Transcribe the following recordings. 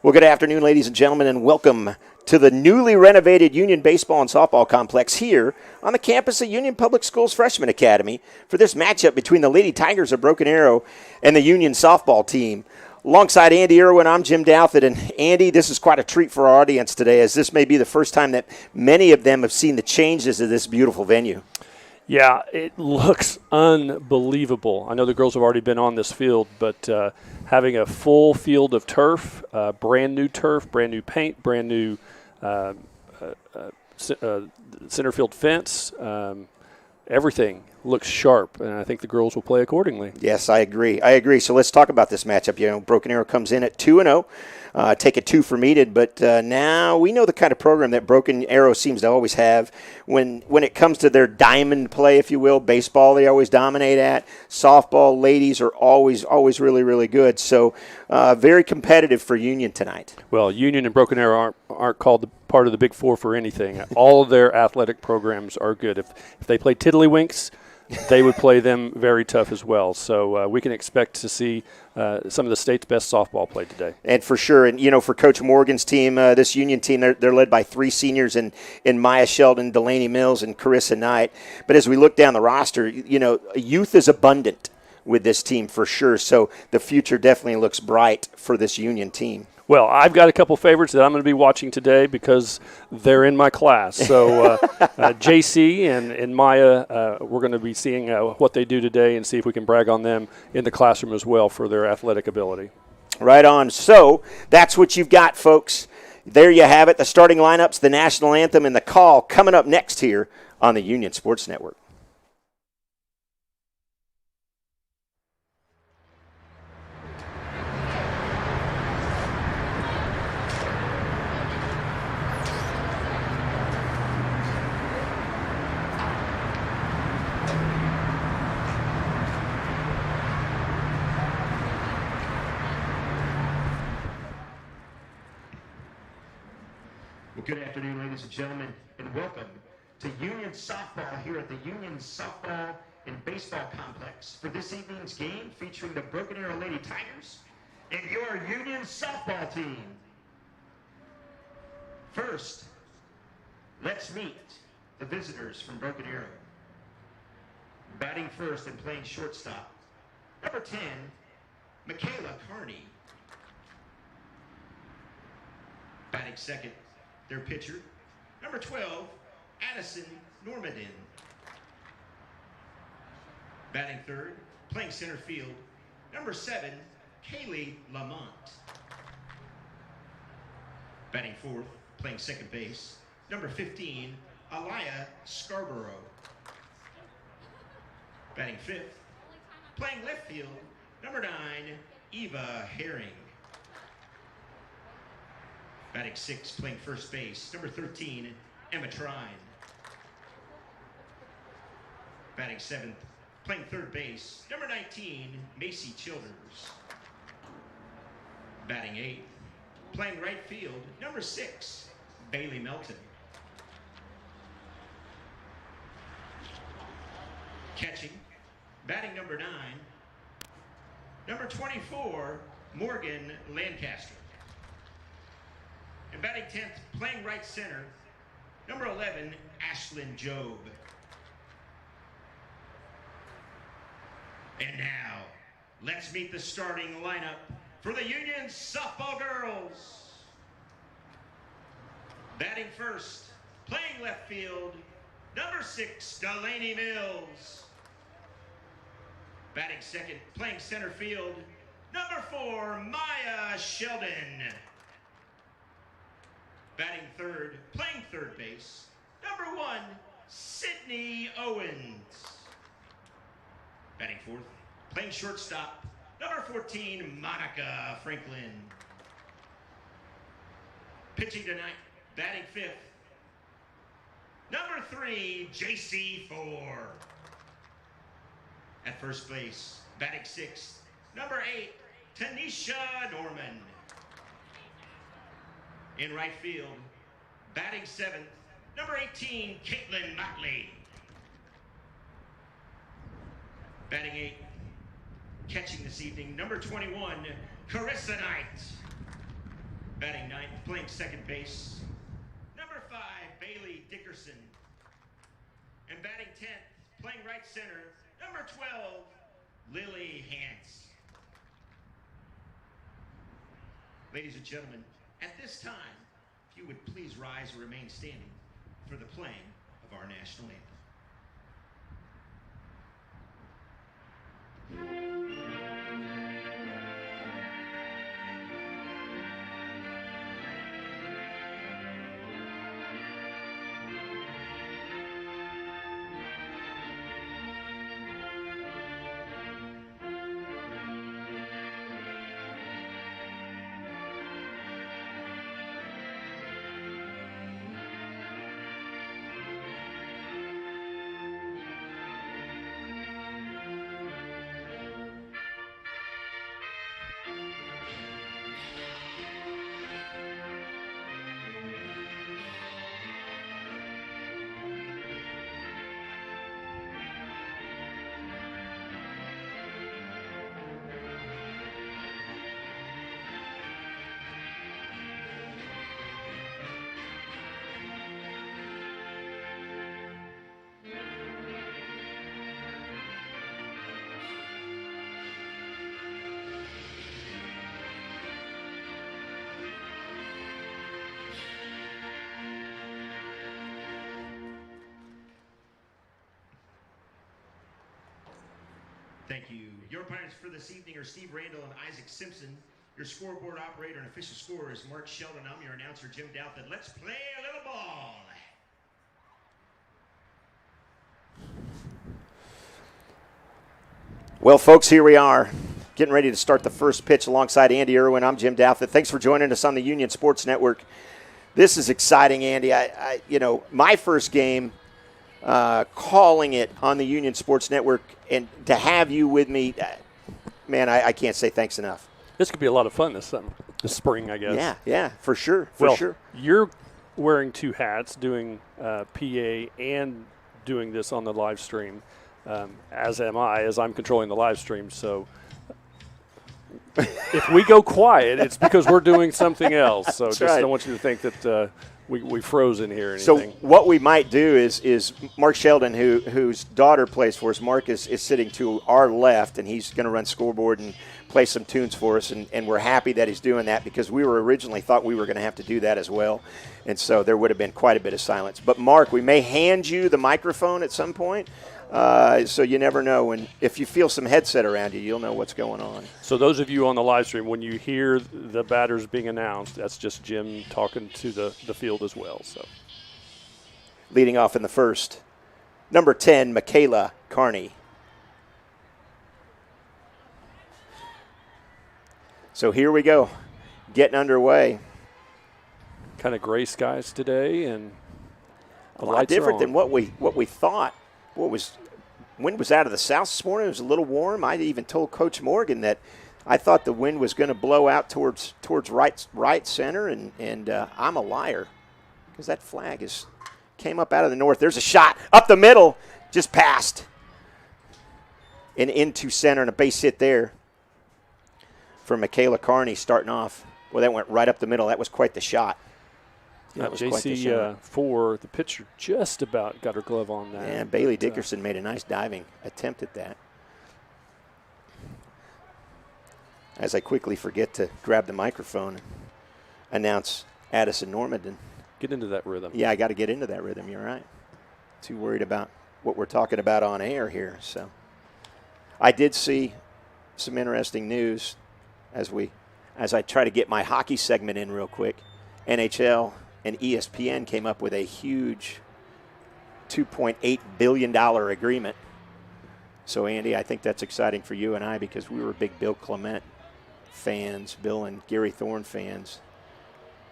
Well, good afternoon, ladies and gentlemen, and welcome to the newly renovated Union Baseball and Softball Complex here on the campus of Union Public Schools Freshman Academy for this matchup between the Lady Tigers of Broken Arrow and the Union softball team. Alongside Andy Irwin, I'm Jim Douthit, and Andy, this is quite a treat for our audience today, as this may be the first time that many of them have seen the changes of this beautiful venue. Yeah, it looks unbelievable. I know the girls have already been on this field, but having a full field of turf, brand new paint, brand new center field fence, everything looks sharp, and I think the girls will play accordingly. Yes, I agree. So let's talk about this matchup. You know, Broken Arrow comes in at 2-0. Take a 2 for Meaded, but now we know the kind of program that Broken Arrow seems to always have when it comes to their diamond play, if you will. Baseball, they always dominate at. Softball, ladies are always really, really good. So very competitive for Union tonight. Well, Union and Broken Arrow aren't called part of the Big Four for anything. All of their athletic programs are good. If they play tiddlywinks, they would play them very tough as well. So we can expect to see some of the state's best softball played today. And for sure, and you know, for Coach Morgan's team, this Union team, they're led by 3 seniors in Maya Sheldon, Delaney Mills, and Carissa Knight. But as we look down the roster, you know, youth is abundant with this team for sure. So the future definitely looks bright for this Union team. Well, I've got a couple favorites that I'm going to be watching today because they're in my class. So JC and Maya, we're going to be seeing what they do today and see if we can brag on them in the classroom as well for their athletic ability. Right on. So that's what you've got, folks. There you have it, the starting lineups, the national anthem, and the call coming up next here on the Union Sports Network. Good afternoon, ladies and gentlemen, and welcome to Union Softball here at the Union Softball and Baseball Complex for this evening's game featuring the Broken Arrow Lady Tigers and your Union Softball team. First, let's meet the visitors from Broken Arrow. Batting first and playing shortstop, number 10, Michaela Carney. Batting second, their pitcher, number 12, Addison Normandin. Batting third, playing center field, number 7, Kaylee Lamont. Batting fourth, playing second base, number 15, Alaya Scarborough. Batting fifth, playing left field, number 9, Eva Herring. Batting sixth, playing first base, number 13, Emma Trine. Batting seventh, playing third base, number 19, Macy Childers. Batting eighth, playing right field, number 6, Bailey Melton. Catching, batting number 9, number 24, Morgan Lancaster. And batting 10th, playing right center, number 11, Ashlyn Job. And now, let's meet the starting lineup for the Union Softball Girls. Batting first, playing left field, number 6, Delaney Mills. Batting second, playing center field, number 4, Maya Sheldon. Batting third, playing third base, number 1, Sydney Owens. Batting fourth, playing shortstop, number 14, Monica Franklin. Pitching tonight, batting fifth, number 3, JC 4. At first base, batting sixth, number 8, Tanisha Norman. In right field, batting seventh, number 18, Caitlin Motley. Batting eighth, catching this evening, number 21, Carissa Knight. Batting ninth, playing second base, number 5, Bailey Dickerson. And batting 10th, playing right center, number 12, Lily Hance. Ladies and gentlemen, at this time, if you would please rise and remain standing for the playing of our national anthem. Thank you. Your opponents for this evening are Steve Randall and Isaac Simpson. Your scoreboard operator and official scorer is Mark Sheldon. I'm your announcer, Jim Douthit. Let's play a little ball. Well, folks, here we are, getting ready to start the first pitch alongside Andy Irwin. I'm Jim Douthit. Thanks for joining us on the Union Sports Network. This is exciting, Andy. My first game calling it on the Union Sports Network, and to have you with me, man, I can't say thanks enough. This could be a lot of fun this spring, I guess. Yeah, for sure, sure. You're wearing 2 hats, doing PA and doing this on the live stream, as am I, as I'm controlling the live stream. So if we go quiet, it's because we're doing something else. So right. Don't want you to think that we froze in here or so anything. What we might do is Mark Sheldon, whose daughter plays for us. Mark is sitting to our left, and he's going to run scoreboard and play some tunes for us, and we're happy that he's doing that because we were originally thought we were going to have to do that as well, and so there would have been quite a bit of silence. But Mark, we may hand you the microphone at some point, so you never know, and if you feel some headset around you, you'll know what's going on. So those of you on the live stream, when you hear the batters being announced, that's just Jim talking to the field as well. So leading off in the first, number 10, Michaela Carney. So here we go, getting underway. Kind of gray skies today, and a lot different than what we thought. Wind was out of the south this morning. It was a little warm. I even told Coach Morgan that I thought the wind was going to blow out towards right center, and I'm a liar because that flag came up out of the north. There's a shot up the middle, just passed, and into center, and a base hit there for Michaela Carney starting off. Well, that went right up the middle. That was quite the shot. Yeah, JC for the pitcher just about got her glove on that. Yeah, Bailey Dickerson made a nice diving attempt at that. As I quickly forget to grab the microphone and announce Addison Normandin. Get into that rhythm. Yeah, I got to get into that rhythm. You're right. Too worried about what we're talking about on air here. So I did see some interesting news as I try to get my hockey segment in real quick. NHL and ESPN came up with a huge $2.8 billion agreement. So, Andy, I think that's exciting for you and I because we were big Bill Clement fans, Bill and Gary Thorne fans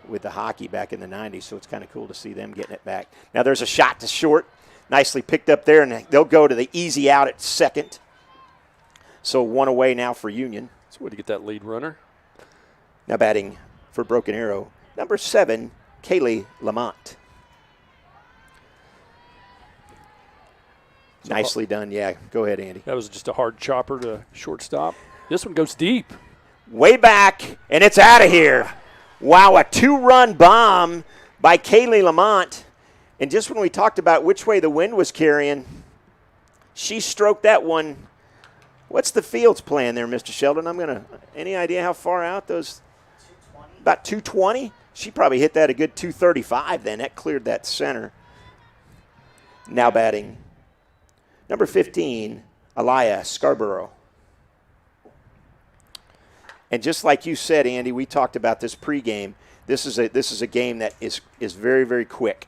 with the hockey back in the 90s. So it's kind of cool to see them getting it back. Now there's a shot to short. Nicely picked up there, and they'll go to the easy out at second. So 1 away now for Union. It's a way to get that lead runner. Now batting for Broken Arrow, number 7, Kaylee Lamont. Nicely done. Yeah, go ahead, Andy. That was just a hard chopper to shortstop. This one goes deep. Way back, and it's out of here. Wow, a 2-run bomb by Kaylee Lamont. And just when we talked about which way the wind was carrying, she stroked that one. What's the field's plan there, Mr. Sheldon? Any idea how far out those? 220. About 220? She probably hit that a good 235 then. That cleared that center. Now batting, number 15, Aliyah Scarborough. And just like you said, Andy, we talked about this pregame. This is a game that is very, very quick.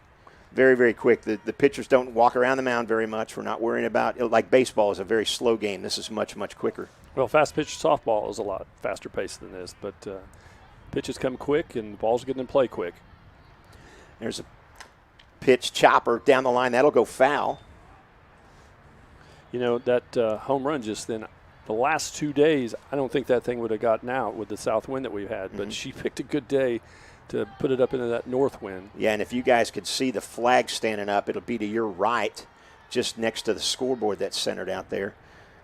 Very, very quick. The pitchers don't walk around the mound very much. We're not worrying about it. Like baseball is a very slow game. This is much, much quicker. Well, fast pitch softball is a lot faster paced than this, but pitches come quick and the balls get in play quick. There's a pitch chopper down the line. That'll go foul. You know, that home run just then, the last 2 days, I don't think that thing would have gotten out with the south wind that we've had, but she picked a good day to put it up into that north wind. Yeah, and if you guys could see the flag standing up, it'll be to your right, just next to the scoreboard that's centered out there,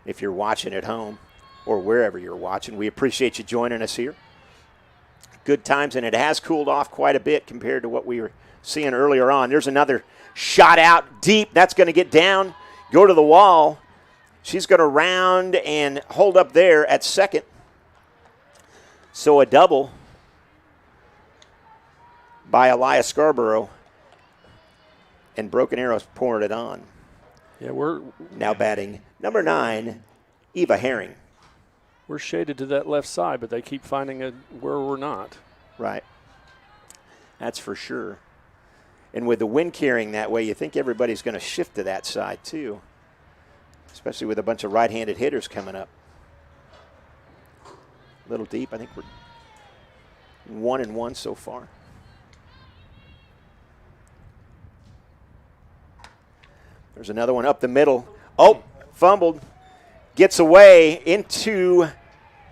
if you're watching at home or wherever you're watching. We appreciate you joining us here. Good times, and it has cooled off quite a bit compared to what we were seeing earlier on. There's another shot out deep. That's going to get down, go to the wall. She's going to round and hold up there at second. So a double by Aliyah Scarborough, and Broken Arrow's pouring it on. Yeah, we're now batting number 9, Eva Herring. We're shaded to that left side, but they keep finding it where we're not. Right. That's for sure. And with the wind carrying that way, you think everybody's going to shift to that side too, especially with a bunch of right-handed hitters coming up. A little deep. I think we're 1-1 so far. There's another one up the middle. Oh, fumbled. Gets away into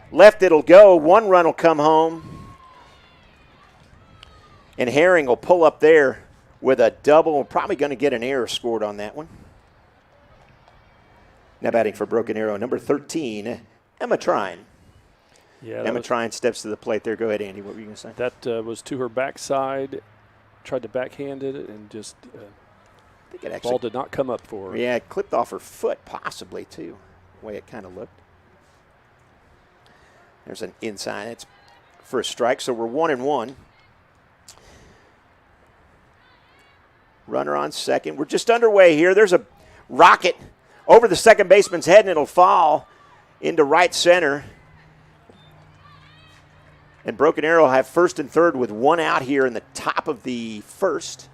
left. It'll go. 1 run will come home. And Herring will pull up there with a double. We're probably going to get an error scored on that one. Now batting for Broken Arrow, number 13, Emma Trine. Yeah, Emma Trine steps to the plate there. Go ahead, Andy. What were you going to say? That was to her backside. Tried to backhand it and just I think it actually, ball did not come up for her. Yeah, it clipped off her foot possibly too, the way it kind of looked. There's an inside. It's for a strike, so we're 1-1. Runner on second. We're just underway here. There's a rocket over the second baseman's head, and it'll fall into right center. And Broken Arrow will have first and third with 1 out here in the top of the first.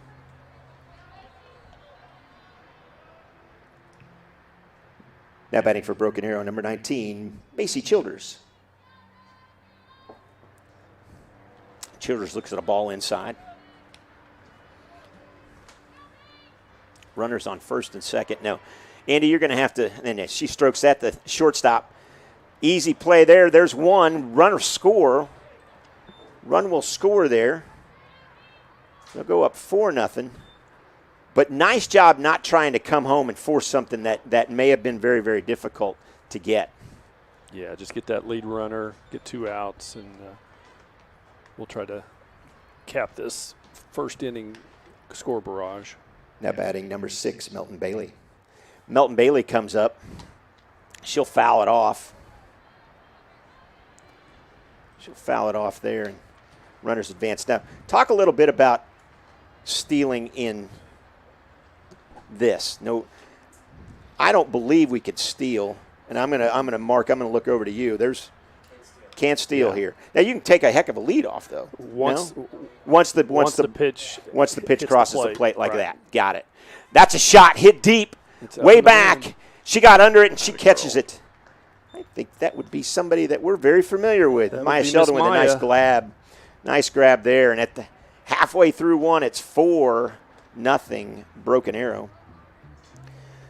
Now batting for Broken Arrow, number 19, Macy Childers. Childers looks at a ball inside. Runners on first and second. No. Andy, you're going to have to, and she strokes that, the shortstop. Easy play there. There's one. Runner score. Run will score there. They'll go up 4-0. But nice job not trying to come home and force something that may have been very, very difficult to get. Yeah, just get that lead runner, get 2 outs, and we'll try to cap this first inning score barrage. Now batting number 6, Melton Bailey. Melton Bailey comes up. She'll foul it off. She'll foul it off there, and runners advance. Now, talk a little bit about stealing in this. No, I don't believe we could steal, and I'm gonna Mark. I'm gonna look over to you. There's can't steal here. Now you can take a heck of a lead off though. Once the pitch crosses the plate like that. Got it. That's a shot hit deep, way back. She got under it and she catches it. I think that would be somebody that we're very familiar with. Maya Sheldon with a nice grab there, and at the halfway through one, it's 4-0 Broken Arrow.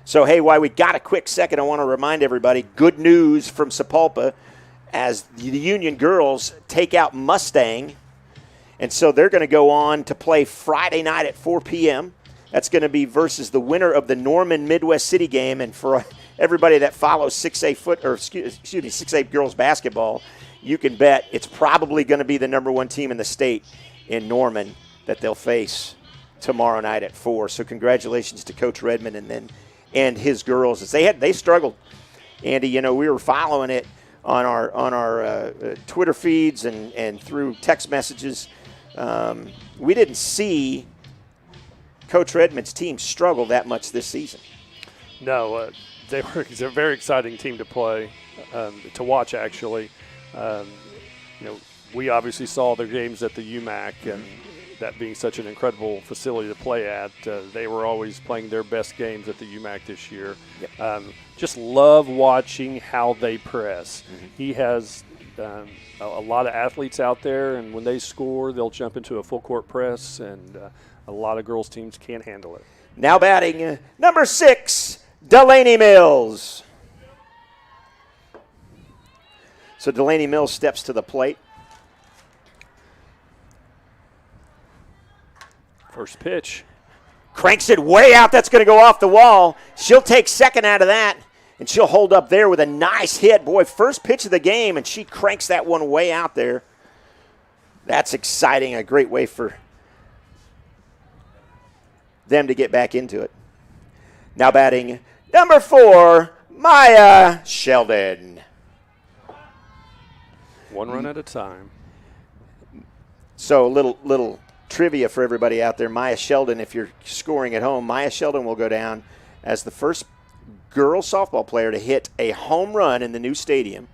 So, hey, while we got a quick second, I want to remind everybody, good news from Sapulpa as the Union girls take out Mustang. And so they're going to go on to play Friday night at 4 p.m. That's going to be versus the winner of the Norman Midwest City game. And for everybody that follows 6A girls basketball, you can bet it's probably going to be the number one team in the state in Norman that they'll face tomorrow night at 4. So congratulations to Coach Redmond and his girls. As they struggled. Andy, we were following it on our Twitter feeds and through text messages. We didn't see Coach Redmond's team struggle that much this season. No, it's a very exciting team to play, to watch actually. We obviously saw their games at the UMAC, and that being such an incredible facility to play at, they were always playing their best games at the UMAC this year. Yep. Just love watching how they press. Mm-hmm. He has a lot of athletes out there, and when they score, they'll jump into a full court press, and a lot of girls' teams can't handle it. Now batting number 6, Delaney Mills. So Delaney Mills steps to the plate. First pitch. Cranks it way out. That's going to go off the wall. She'll take second out of that, and she'll hold up there with a nice hit. Boy, first pitch of the game, and she cranks that one way out there. That's exciting. A great way for them to get back into it. Now batting number 4, Maya Sheldon. One run at a time. So a little trivia for everybody out there. Maya Sheldon, if you're scoring at home, Maya Sheldon will go down as the first girls softball player to hit a home run in the new stadium.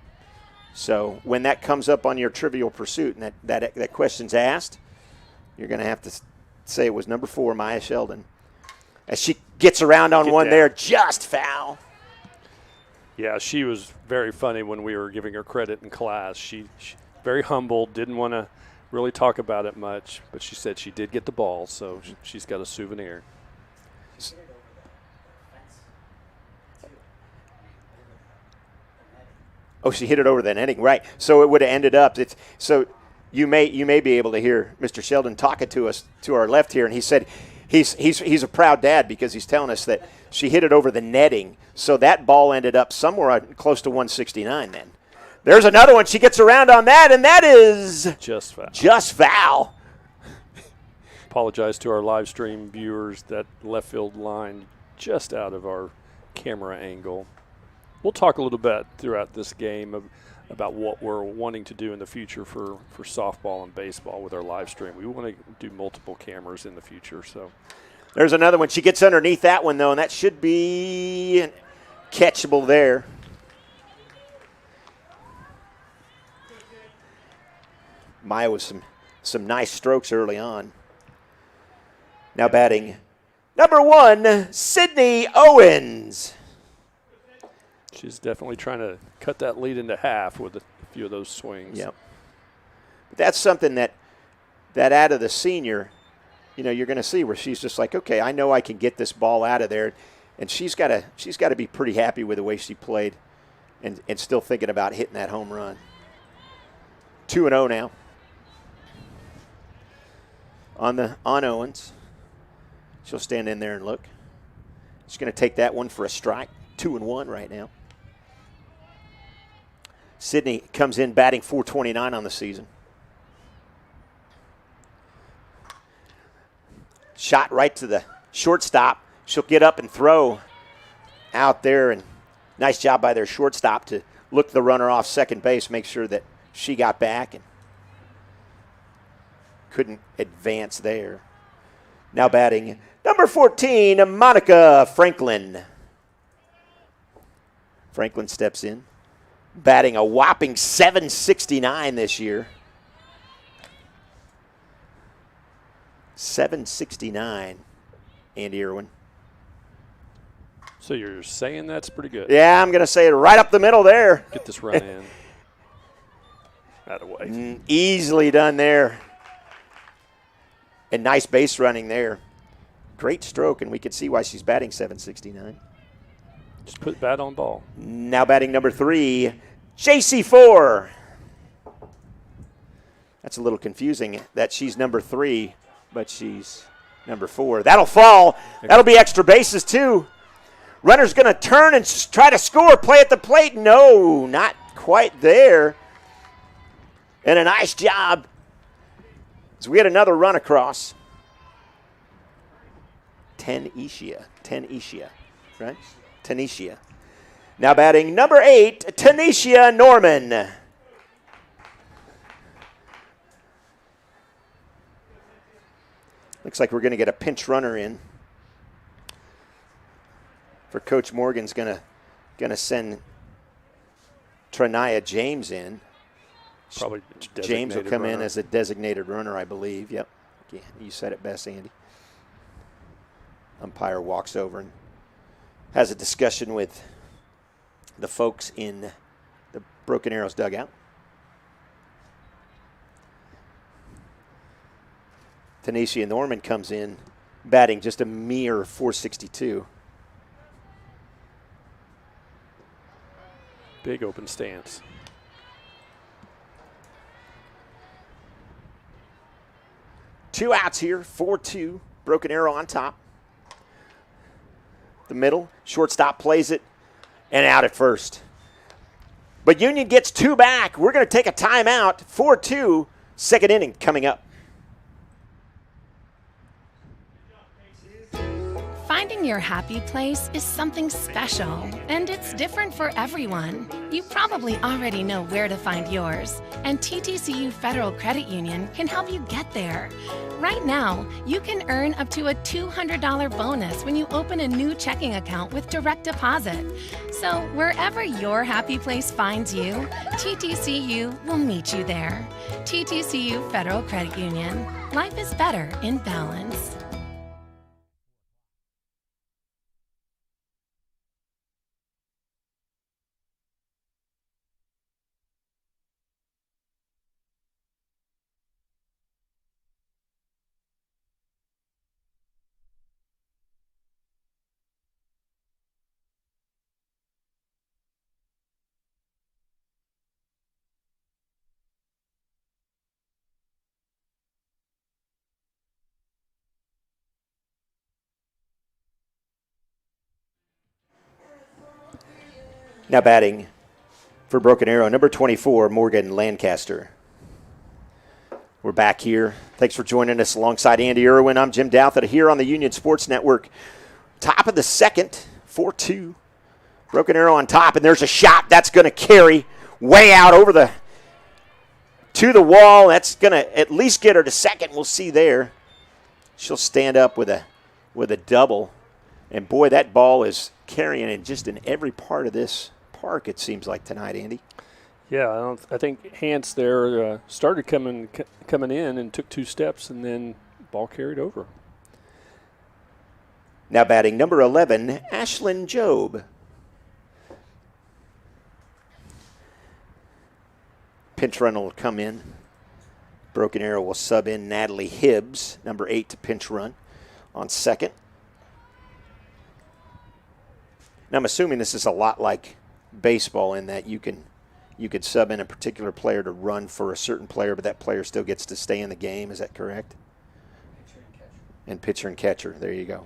So when that comes up on your Trivial Pursuit and that question's asked, you're going to have to say it was number 4, Maya Sheldon. As she gets around on one there, just foul. Yeah, she was very funny when we were giving her credit in class. She very humble, didn't want to really talk about it much, but she said she did get the ball, so she's got a souvenir. Oh, she hit it over the netting, right? So it would have ended up. So you may be able to hear Mr. Sheldon talking to us to our left here, and he said he's a proud dad because he's telling us that she hit it over the netting. So that ball ended up somewhere close to 169 then. There's another one. She gets around on that, and that is just foul. Just foul. Apologize to our live stream viewers. That left field line just out of our camera angle. We'll talk a little bit throughout this game about what we're wanting to do in the future for softball and baseball with our live stream. We want to do multiple cameras in the future. So there's another one. She gets underneath that one, though, and that should be catchable there. Maya with some nice strokes early on. Now batting number 1, Sydney Owens. She's definitely trying to cut that lead into half with a few of those swings. Yep. But that's something that out of the senior, you're going to see where she's just like, okay, I know I can get this ball out of there, and she's got to be pretty happy with the way she played, and still thinking about hitting that home run. 2-0 now. On Owens. She'll stand in there and look. She's going to take that one for a strike. 2-1 right now. Sydney comes in batting .429 on the season. Shot right to the shortstop. She'll get up and throw out there, and nice job by their shortstop to look the runner off second base, make sure that she got back and couldn't advance there. Now batting number 14, Monica Franklin. Franklin steps in, batting a whopping .769 this year. .769, Andy Irwin. So you're saying that's pretty good? Yeah, I'm going to say it right up the middle there. Get this run in. Out of way. Easily done there. And nice base running there. Great stroke, and we can see why she's batting .769. Just put bat on ball. Now batting number 3, JC4. That's a little confusing that she's number 3, but she's number 4. That'll fall. That'll be extra bases, too. Runner's going to turn and try to score. Play at the plate. No, not quite there. And a nice job as we get another run across. Tanisha, right? Tanisha. Now batting number 8, Tanisha Norman. Looks like we're going to get a pinch runner in. For Coach Morgan's going to send Trinaya James in. Probably James will come runner. in as a designated runner, I believe. Yep. Yeah, you said it best, Andy. Umpire walks over and has a discussion with the folks in the Broken Arrows dugout. Tanisha Norman comes in batting just a mere .462. Big open stance. Two outs here, 4-2. Broken Arrow on top. The middle, shortstop plays it, and out at first. But Union gets 2 back. We're going to take a timeout. 4-2, second inning coming up. Finding your happy place is something special, and it's different for everyone. You probably already know where to find yours, and TTCU Federal Credit Union can help you get there. Right now, you can earn up to a $200 bonus when you open a new checking account with direct deposit. So wherever your happy place finds you, TTCU will meet you there. TTCU Federal Credit Union. Life is better in balance. Now batting for Broken Arrow, number 24, Morgan Lancaster. We're back here. Thanks for joining us alongside Andy Irwin. I'm Jim Douthit here on the Union Sports Network. Top of the second, 4-2. Broken Arrow on top, and there's a shot that's going to carry way out over to the wall. That's going to at least get her to second. We'll see there. She'll stand up with a double. And boy, that ball is carrying in just in every part of this park, it seems like tonight, Andy. Yeah, I think Hans there started coming in and took 2 steps, and then ball carried over. Now batting number 11, Ashlyn Job. Pinch run will come in. Broken Arrow will sub in Natalie Hibbs, number 8, to pinch run on second. Now I'm assuming this is a lot like baseball in that you could sub in a particular player to run for a certain player, but that player still gets to stay in the game. Is that correct? Pitcher and catcher. And pitcher and catcher. There you go.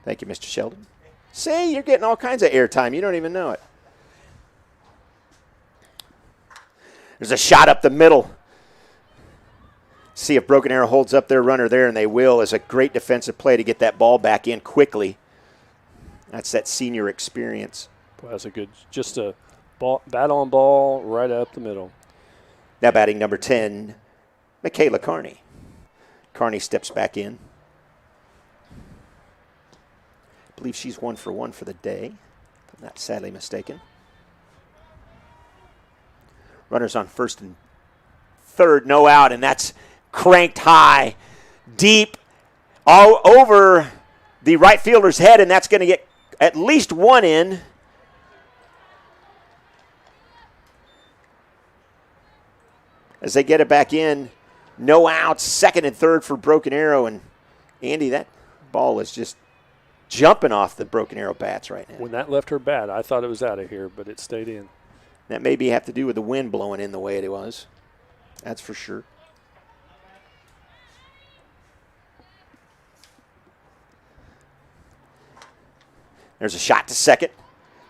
Thank you, Mr. Sheldon. See, you're getting all kinds of airtime. You don't even know it. There's a shot up the middle. See if Broken Arrow holds up their runner there, and they will. It's a great defensive play to get that ball back in quickly. That's that senior experience. Boy, that's a good, just a bat on ball right up the middle. Now batting number 10, Michaela Carney. Carney steps back in. I believe she's 1 for 1 for the day, if I'm not sadly mistaken. Runners on first and third, no out, and that's cranked high, deep, all over the right fielder's head, and that's going to get at least 1 in. As they get it back in, no outs, second and third for Broken Arrow. And Andy, that ball is just jumping off the Broken Arrow bats right now. When that left her bat, I thought it was out of here, but it stayed in. That maybe have to do with the wind blowing in the way it was. That's for sure. There's a shot to second.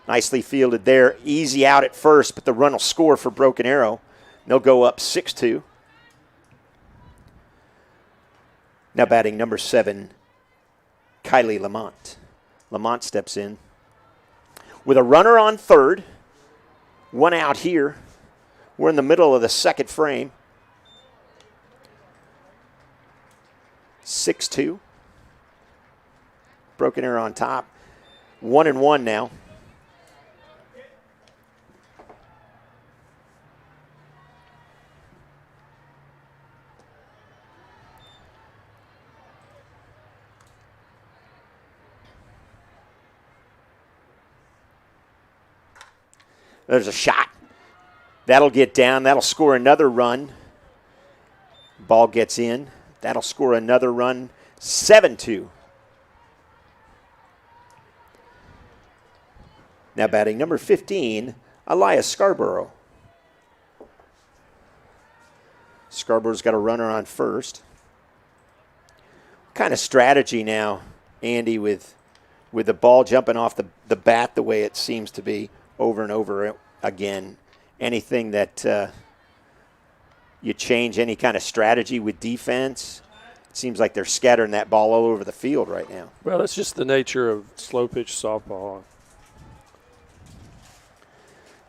Nicely fielded there. Easy out at first, but the run will score for Broken Arrow. They'll go up 6-2. Now batting number 7, Kylie Lamont. Lamont steps in with a runner on third. One out here. We're in the middle of the second frame. 6-2. Broken Arrow on top. 1-1 now. There's a shot. That'll get down. That'll score another run. Ball gets in. That'll score another run. 7-2. Now batting number 15, Elias Scarborough. Scarborough's got a runner on first. What kind of strategy now, Andy, with the ball jumping off the bat the way it seems to be over and over again? Anything that you change, any kind of strategy with defense? It seems like they're scattering that ball all over the field right now. Well, that's just the nature of slow pitch softball.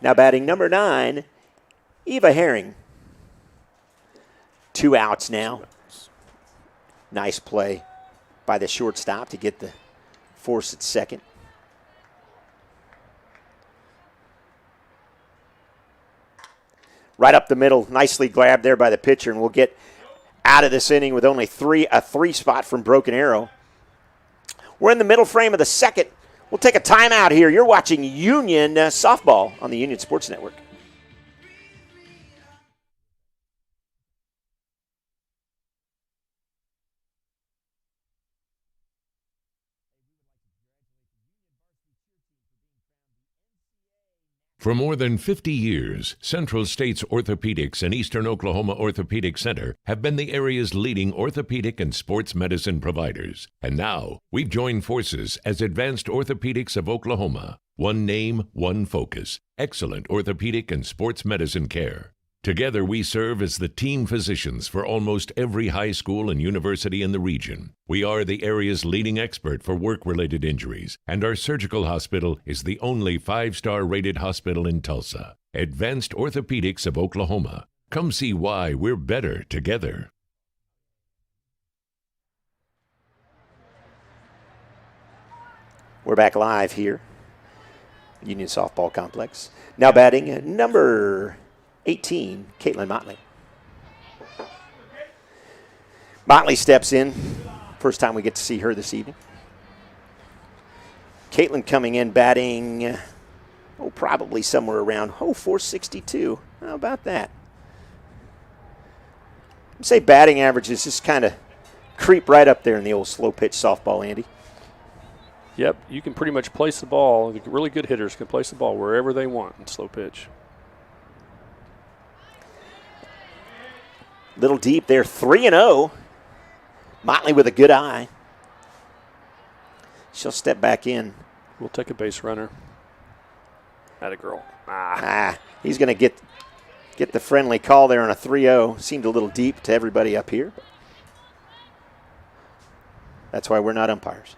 Now batting number 9, Eva Herring. 2 outs now. Nice play by the shortstop to get the force at second. Right up the middle, nicely grabbed there by the pitcher, and we'll get out of this inning with only a 3 spot from Broken Arrow. We're in the middle frame of the second. We'll take a timeout here. You're watching Union softball on the Union Sports Network. For more than 50 years, Central States Orthopedics and Eastern Oklahoma Orthopedic Center have been the area's leading orthopedic and sports medicine providers. And now, we've joined forces as Advanced Orthopedics of Oklahoma. One name, one focus. Excellent orthopedic and sports medicine care. Together, we serve as the team physicians for almost every high school and university in the region. We are the area's leading expert for work-related injuries, and our surgical hospital is the only 5-star rated hospital in Tulsa. Advanced Orthopedics of Oklahoma. Come see why we're better together. We're back live here, Union Softball Complex. Now batting number 18, Caitlin Motley. Motley steps in. First time we get to see her this evening. Caitlin coming in batting, probably somewhere around, 462. How about that? I'd say batting averages just kind of creep right up there in the old slow pitch softball, Andy. Yep, you can pretty much place the ball. The really good hitters can place the ball wherever they want in slow pitch. Little deep there, 3-0. Motley with a good eye. She'll step back in. We'll take a base runner. Atta girl. He's going to get the friendly call there on a 3-0. Seemed a little deep to everybody up here. That's why we're not umpires.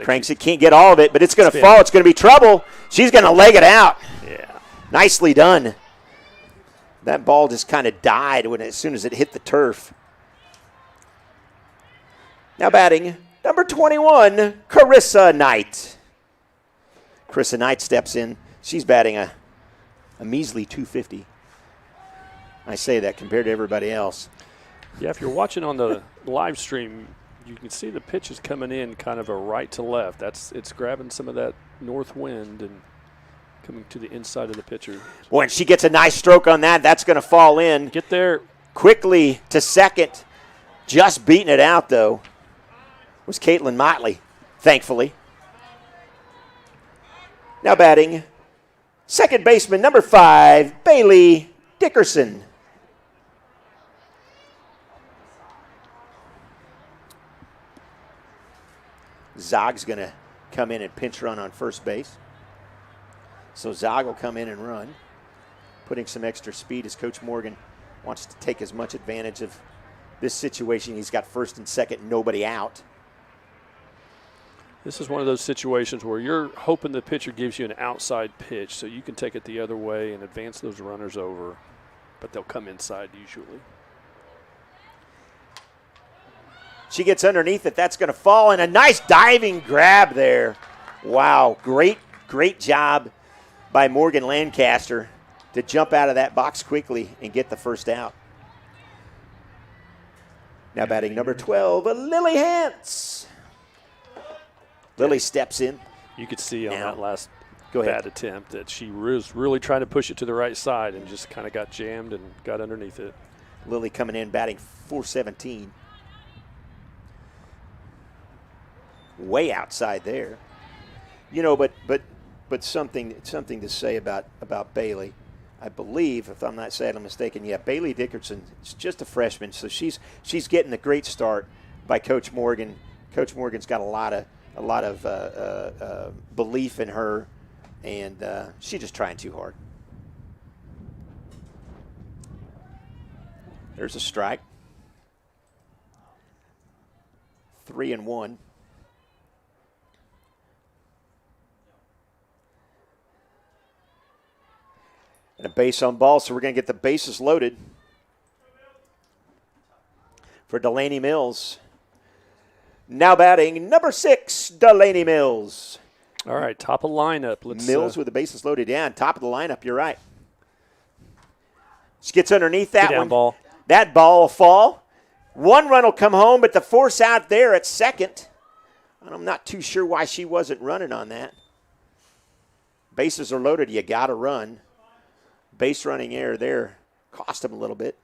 Cranks it, can't get all of it, but it's going to fall. It's going to be trouble. She's going to leg it out. Yeah. Nicely done. That ball just kind of died as soon as it hit the turf. Now batting number 21, Carissa Knight. Carissa Knight steps in. She's batting a measly 250. I say that compared to everybody else. Yeah, if you're watching on the live stream, you can see the pitch is coming in kind of a right to left. It's grabbing some of that north wind and coming to the inside of the pitcher. Boy, and she gets a nice stroke on that. That's going to fall in. Get there. Quickly to second. Just beating it out, though, was Caitlin Motley, thankfully. Now batting, second baseman, number 5, Bailey Dickerson. Zog's going to come in and pinch run on first base. So Zog will come in and run, putting some extra speed as Coach Morgan wants to take as much advantage of this situation. He's got first and second, nobody out. This is one of those situations where you're hoping the pitcher gives you an outside pitch so you can take it the other way and advance those runners over, but they'll come inside usually. She gets underneath it. That's going to fall, and a nice diving grab there. Wow, great job by Morgan Lancaster to jump out of that box quickly and get the first out. Now batting number 12, Lily Hance. Lily steps in. You could see on that last Go ahead. bad attempt that she was really trying to push it to the right side and just kind of got jammed and got underneath it. Lily coming in batting .417. Way outside there. You know, but something to say about Bailey. I believe, if I'm not sadly mistaken, Bailey Dickerson is just a freshman, so she's getting a great start by Coach Morgan. Coach Morgan's got a lot of belief in her, and she's just trying too hard. There's a strike. 3-1. And a base on ball, so we're going to get the bases loaded for Delaney Mills. Now batting number 6, Delaney Mills. All right, top of lineup. Mills with the bases loaded. Yeah, on top of the lineup, you're right. She gets underneath that one. Ball. That ball will fall. One run will come home, but the force out there at second. And I'm not too sure why she wasn't running on that. Bases are loaded. You got to run. Base running error there cost him a little bit.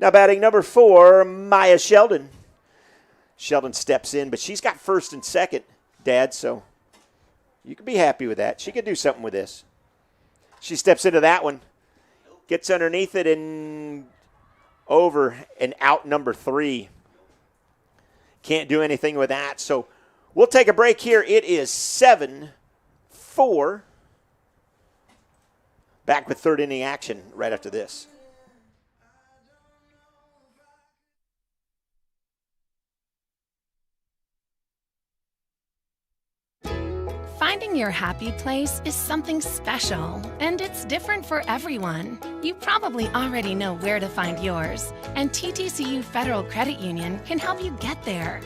Now batting number 4, Maya Sheldon. Sheldon steps in, but she's got first and second, Dad, so you can be happy with that. She can do something with this. She steps into that one, gets underneath it and over and out number 3. Can't do anything with that, so we'll take a break here. It is 7-4. Back with third inning action right after this. Finding your happy place is something special, and it's different for everyone. You probably already know where to find yours, and TTCU Federal Credit Union can help you get there.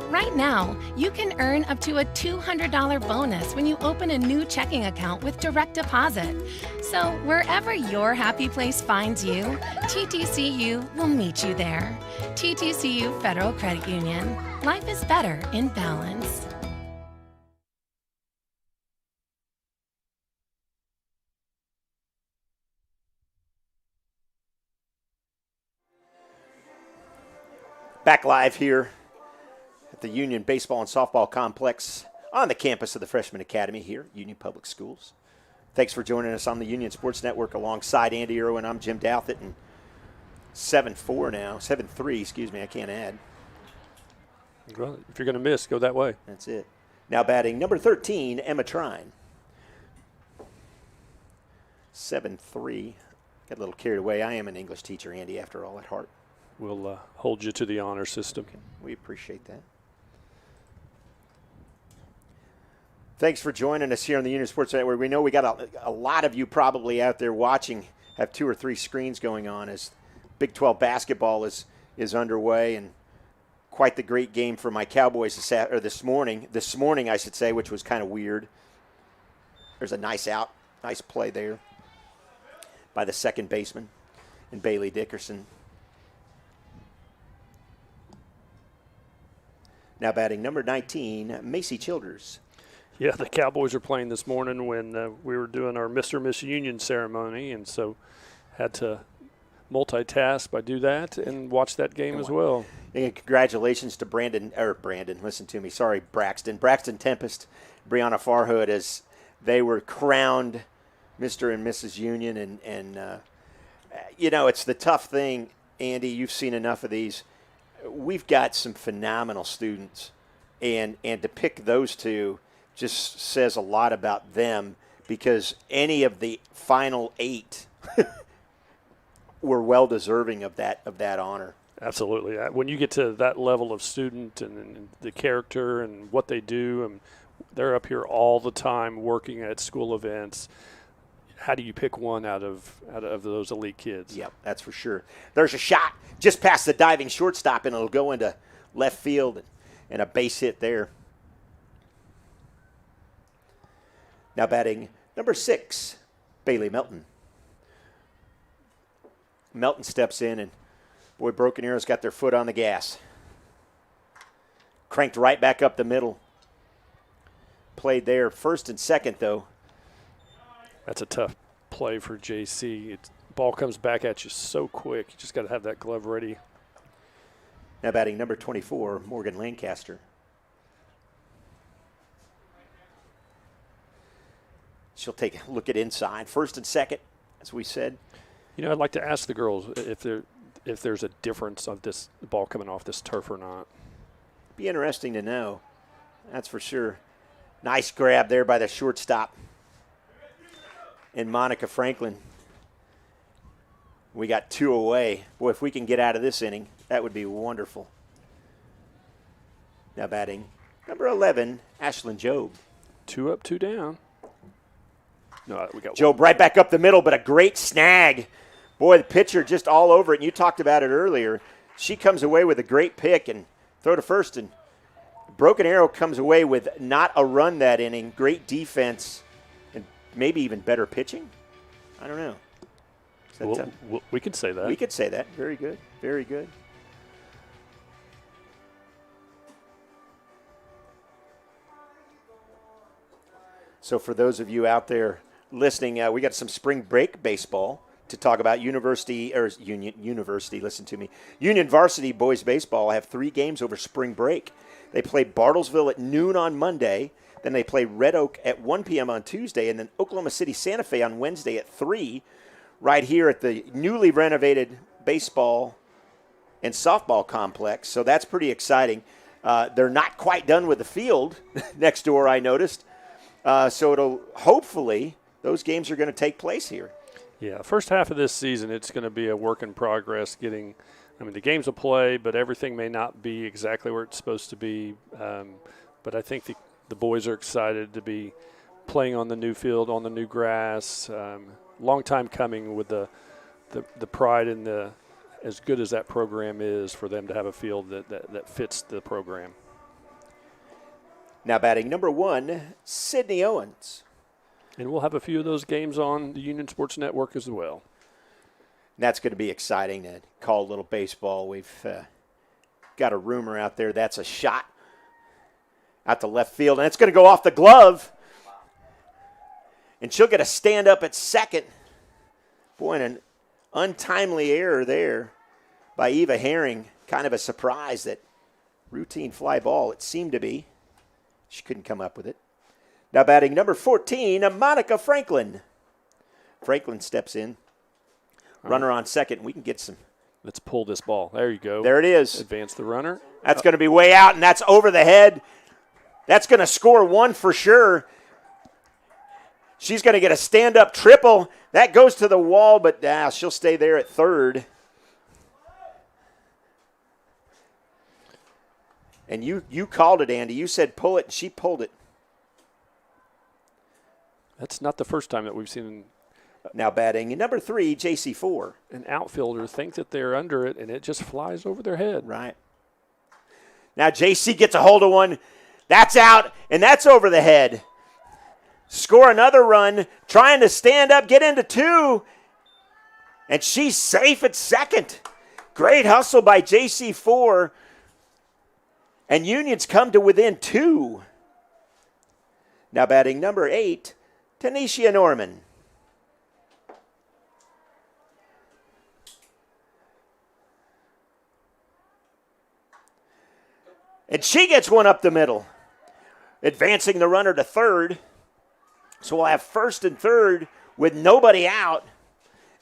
Right now, you can earn up to a $200 bonus when you open a new checking account with direct deposit. So wherever your happy place finds you, TTCU will meet you there. TTCU Federal Credit Union. Life is better in balance. Back live here at the Union Baseball and Softball Complex on the campus of the Freshman Academy here at Union Public Schools. Thanks for joining us on the Union Sports Network alongside Andy Irwin. I'm Jim Douthit, and 7-4 now. 7-3, excuse me, I can't add. Well, if you're going to miss, go that way. That's it. Now batting number 13, Emma Trine. 7-3. Got a little carried away. I am an English teacher, Andy, after all, at heart. We'll hold you to the honor system. Okay. We appreciate that. Thanks for joining us here on the Union Sports Network. We know we got a lot of you probably out there watching, have 2 or 3 screens going on as Big 12 basketball is underway, and quite the great game for my Cowboys this morning, I should say, which was kind of weird. There's a nice play there by the second baseman and Bailey Dickerson. Now batting number 19, Macy Childers. Yeah, the Cowboys are playing this morning when we were doing our Mr. Miss Union ceremony, and so had to multitask by do that and watch that game as well. And congratulations to Braxton Tempest, Brianna Farhood, as they were crowned Mr. and Mrs. Union. And you know, it's the tough thing, Andy, you've seen enough of these. We've got some phenomenal students, And to pick those two just says a lot about them, because any of the final 8 were well deserving of that honor. Absolutely. When you get to that level of student and the character and what they do, and they're up here all the time working at school events. How do you pick one out of those elite kids? Yep, that's for sure. There's a shot just past the diving shortstop, and it'll go into left field, and a base hit there. Now batting number 6, Bailey Melton. Melton steps in, and boy, Broken Arrow's got their foot on the gas. Cranked right back up the middle. Played there first and second, though. That's a tough play for JC. Ball comes back at you so quick. You just got to have that glove ready. Now batting number 24, Morgan Lancaster. She'll take a look at inside. First and second, as we said. You know, I'd like to ask the girls if there's a difference of this ball coming off this turf or not. Be interesting to know. That's for sure. Nice grab there by the shortstop. And Monica Franklin. We got 2 away. Boy, if we can get out of this inning, that would be wonderful. Now batting number 11, Ashlyn Job. 2 up, 2 down. No, we got Job right back up the middle, but a great snag. Boy, the pitcher just all over it, and you talked about it earlier. She comes away with a great pick and throw to first, and Broken Arrow comes away with not a run that inning. Great defense and maybe even better pitching. I don't know. We could say that. We could say that. Very good. Very good. So for those of you out there listening, we got some spring break baseball to talk about. Union Varsity boys baseball have 3 games over spring break. They play Bartlesville at noon on Monday. Then they play Red Oak at 1 p.m. on Tuesday. And then Oklahoma City Santa Fe on Wednesday at 3, right here at the newly renovated baseball and softball complex. So that's pretty exciting. They're not quite done with the field next door, I noticed. So it'll hopefully those games are going to take place here. Yeah, first half of this season, it's going to be a work in progress the games will play, but everything may not be exactly where it's supposed to be. But I think the boys are excited to be playing on the new field, on the new grass. Long time coming with the pride and as good as that program is, for them to have a field that fits the program. Now batting number 1, Sydney Owens. And we'll have a few of those games on the Union Sports Network as well. And that's going to be exciting to call a little baseball. We've got a rumor out there that's a shot out to left field, and it's going to go off the glove. And she'll get a stand up at second. Boy, an untimely error there by Eva Herring. Kind of a surprise that routine fly ball, it seemed to be. She couldn't come up with it. Now batting number 14, Monica Franklin. Franklin steps in. Runner on second. We can get some. Let's pull this ball. There you go. There it is. Advance the runner. That's going to be way out, and that's over the head. That's going to score 1 for sure. She's going to get a stand-up triple. That goes to the wall, but she'll stay there at third. And you called it, Andy. You said pull it, and she pulled it. That's not the first time that we've seen. Now batting number 3, JC4. An outfielder think that they're under it, and it just flies over their head. Right. Now JC gets a hold of one. That's out, and that's over the head. Score another run, trying to stand up, get into 2. And she's safe at second. Great hustle by JC4. And Union's come to within 2. Now batting number 8, Tanisha Norman. And she gets one up the middle, advancing the runner to third. So we'll have first and third with nobody out.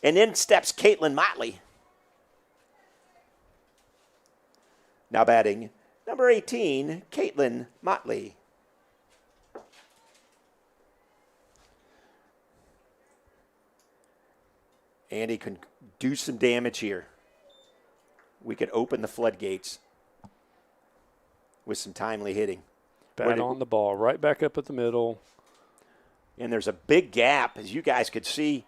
And in steps Caitlin Motley. Now batting number 18, Caitlin Motley. Andy can do some damage here. We could open the floodgates with some timely hitting. Bat on the ball, right back up at the middle. And there's a big gap, as you guys could see,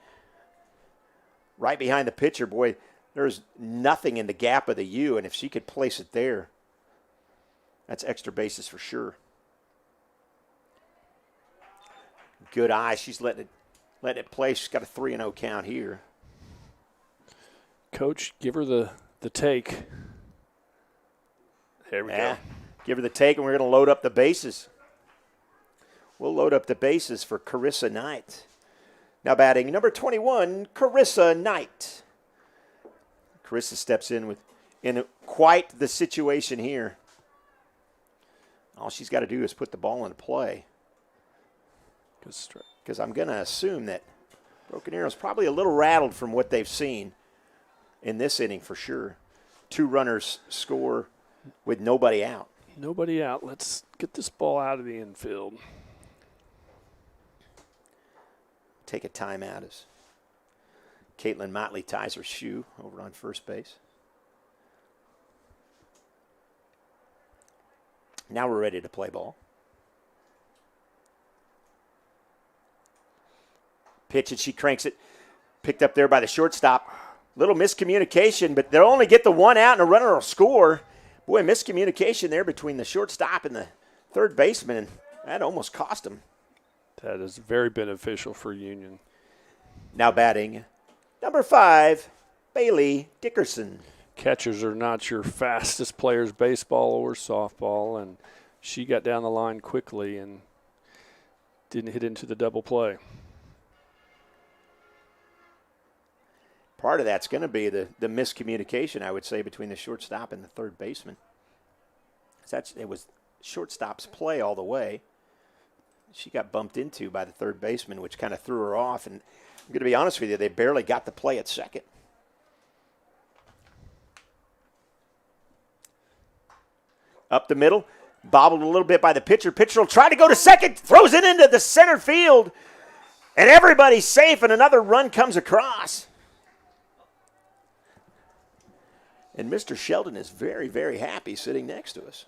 right behind the pitcher. Boy, there's nothing in the gap of the U, and if she could place it there, that's extra bases for sure. Good eye. She's letting it play. She's got a 3-0 count here. Coach, give her the take. There we go. Give her the take, and we're going to load up the bases. We'll load up the bases for Carissa Knight. Now batting number 21, Carissa Knight. Carissa steps in quite the situation here. All she's got to do is put the ball in play. Because I'm going to assume that Broken Arrow's probably a little rattled from what they've seen in this inning for sure. 2 runners score with nobody out. Nobody out. Let's get this ball out of the infield. Take a timeout as Caitlin Motley ties her shoe over on first base. Now we're ready to play ball. Pitch, and she cranks it. Picked up there by the shortstop. Little miscommunication, but they'll only get the 1 out and a runner will score. Boy, miscommunication there between the shortstop and the third baseman, and that almost cost him. That is very beneficial for Union. Now batting, number 5, Bailey Dickerson. Catchers are not your fastest players, baseball or softball, and she got down the line quickly and didn't hit into the double play. Part of that's going to be the miscommunication, I would say, between the shortstop and the third baseman. It was shortstop's play all the way. She got bumped into by the third baseman, which kind of threw her off. And I'm going to be honest with you, they barely got the play at second. Up the middle, bobbled a little bit by the pitcher. Pitcher will try to go to second, throws it into the center field, and everybody's safe, and another run comes across. And Mr. Sheldon is very, very happy sitting next to us.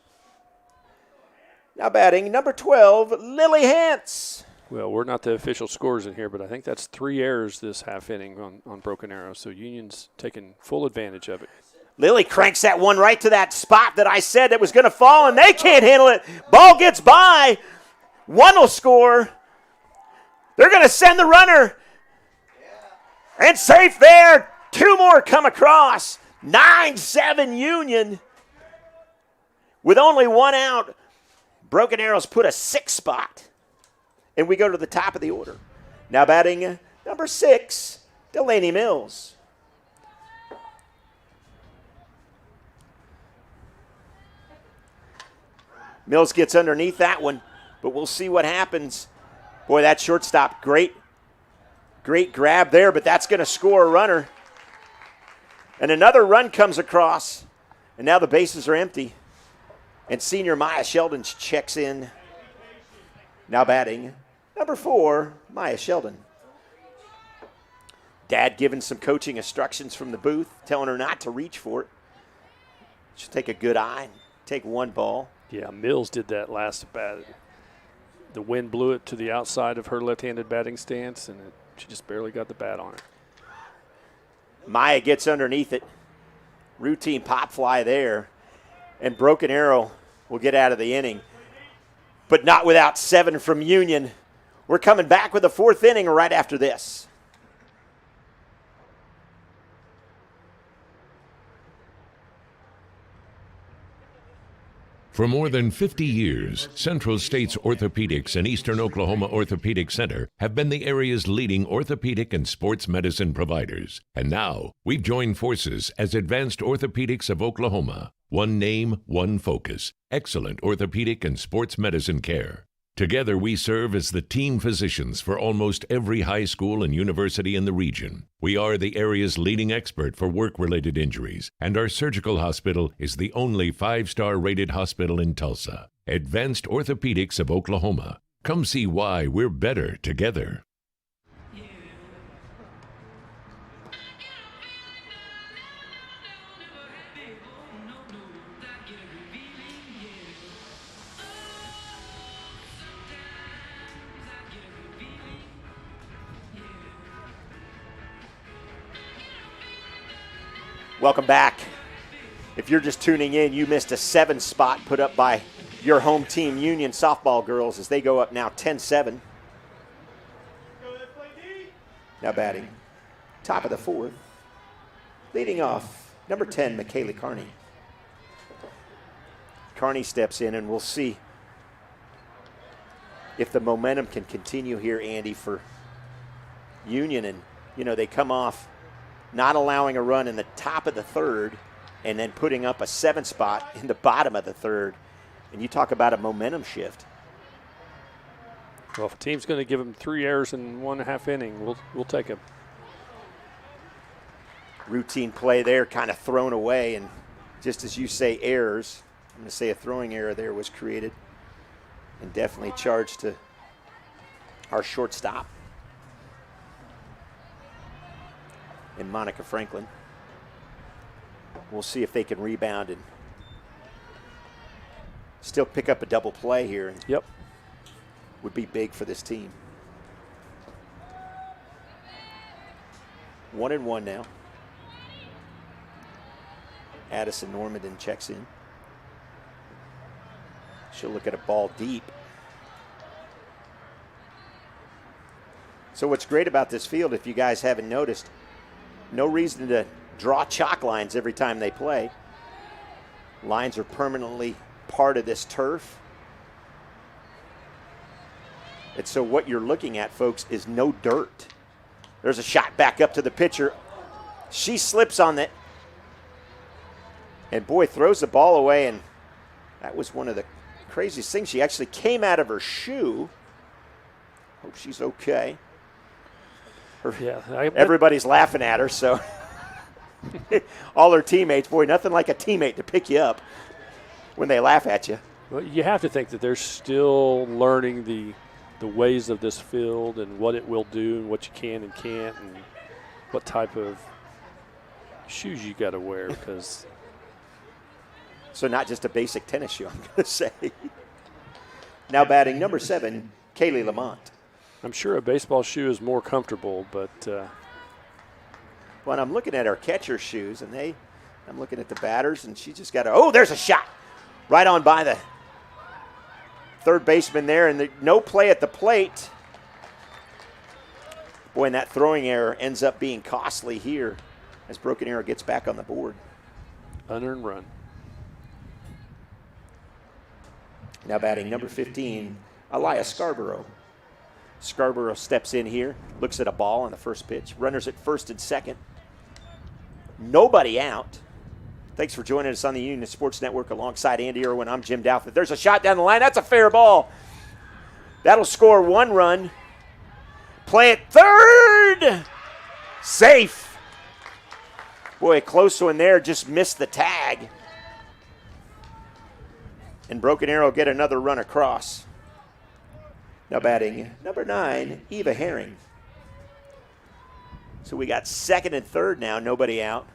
Now batting, number 12, Lily Hance. Well, we're not the official scores in here, but I think that's 3 errors this half inning on Broken Arrow, so Union's taking full advantage of it. Lily cranks that one right to that spot that I said that was going to fall, and they can't handle it. Ball gets by. 1 will score. They're going to send the runner. And safe there. 2 more come across. 9-7 Union. With only 1 out, Broken Arrows put a 6 spot. And we go to the top of the order. Now batting number 6, Delaney Mills. Mills gets underneath that one, but we'll see what happens. Boy, that shortstop, great grab there, but that's going to score a runner. And another run comes across, and now the bases are empty. And senior Maya Sheldon checks in. Now batting, number 4, Maya Sheldon. Dad giving some coaching instructions from the booth, telling her not to reach for it. She'll take a good eye and take 1 ball. Yeah, Mills did that last bat. The wind blew it to the outside of her left-handed batting stance, and she just barely got the bat on it. Maya gets underneath it. Routine pop fly there. And Broken Arrow will get out of the inning. But not without 7 from Union. We're coming back with the 4th inning right after this. For more than 50 years, Central States Orthopedics and Eastern Oklahoma Orthopedic Center have been the area's leading orthopedic and sports medicine providers. And now, we've joined forces as Advanced Orthopedics of Oklahoma. One name, one focus. Excellent orthopedic and sports medicine care. Together, we serve as the team physicians for almost every high school and university in the region. We are the area's leading expert for work-related injuries, and our surgical hospital is the only 5-star rated hospital in Tulsa. Advanced Orthopedics of Oklahoma. Come see why we're better together. Welcome back. If you're just tuning in, you missed a 7 spot put up by your home team, Union softball girls, as they go up now 10-7. Now batting, top of the 4th. Leading off, number 10, McKaylee Carney. Carney steps in, and we'll see if the momentum can continue here, Andy, for Union. And, you know, they come off not allowing a run in the top of the 3rd and then putting up a 7 spot in the bottom of the 3rd. And you talk about a momentum shift. Well, if a team's going to give them 3 errors in 1.5 inning, we'll take them. Routine play there, kind of thrown away. And just as you say errors, I'm going to say a throwing error there was created and definitely charged to our shortstop in Monica Franklin. We'll see if they can rebound and still pick up a double play here. And yep. Would be big for this team. 1-1 now. Addison Normandin checks in. She'll look at a ball deep. So what's great about this field, if you guys haven't noticed, no reason to draw chalk lines every time they play. Lines are permanently part of this turf. And so what you're looking at, folks, is no dirt. There's a shot back up to the pitcher. She slips on it. And boy, throws the ball away, and that was one of the craziest things. She actually came out of her shoe. Hope she's okay. Everybody's laughing at her, so all her teammates, boy, nothing like a teammate to pick you up when they laugh at you. Well, you have to think that they're still learning the ways of this field and what it will do and what you can and can't and what type of shoes you got to wear because – So not just a basic tennis shoe, I'm going to say. Now batting number 7, Kaylee Lamont. I'm sure a baseball shoe is more comfortable, but well, I'm looking at our catcher shoes, and I'm looking at the batters, and she just got there's a shot right on by the third baseman there, and no play at the plate. Boy, and that throwing error ends up being costly here as Broken Arrow gets back on the board. Unearned run. Now batting number 15, Elias Scarborough. Scarborough steps in here, looks at a ball on the first pitch. Runners at first and second. Nobody out. Thanks for joining us on the Union Sports Network alongside Andy Irwin. I'm Jim Douthit. There's a shot down the line. That's a fair ball. That'll score 1 run. Play at third. Safe. Boy, a close one there. Just missed the tag. And Broken Arrow get another run across. Now batting number 9, Eva Herring. So we got second and third now, nobody out.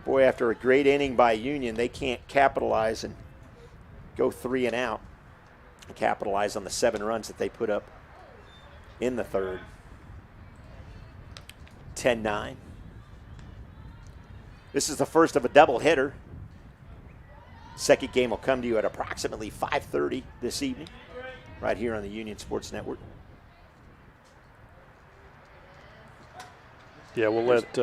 Boy, after a great inning by Union, they can't capitalize and go 3 and out and capitalize on the 7 runs that they put up in the third. 10-9. This is the first of a doubleheader. Second game will come to you at approximately 5:30 this evening, right here on the Union Sports Network. Yeah, we'll let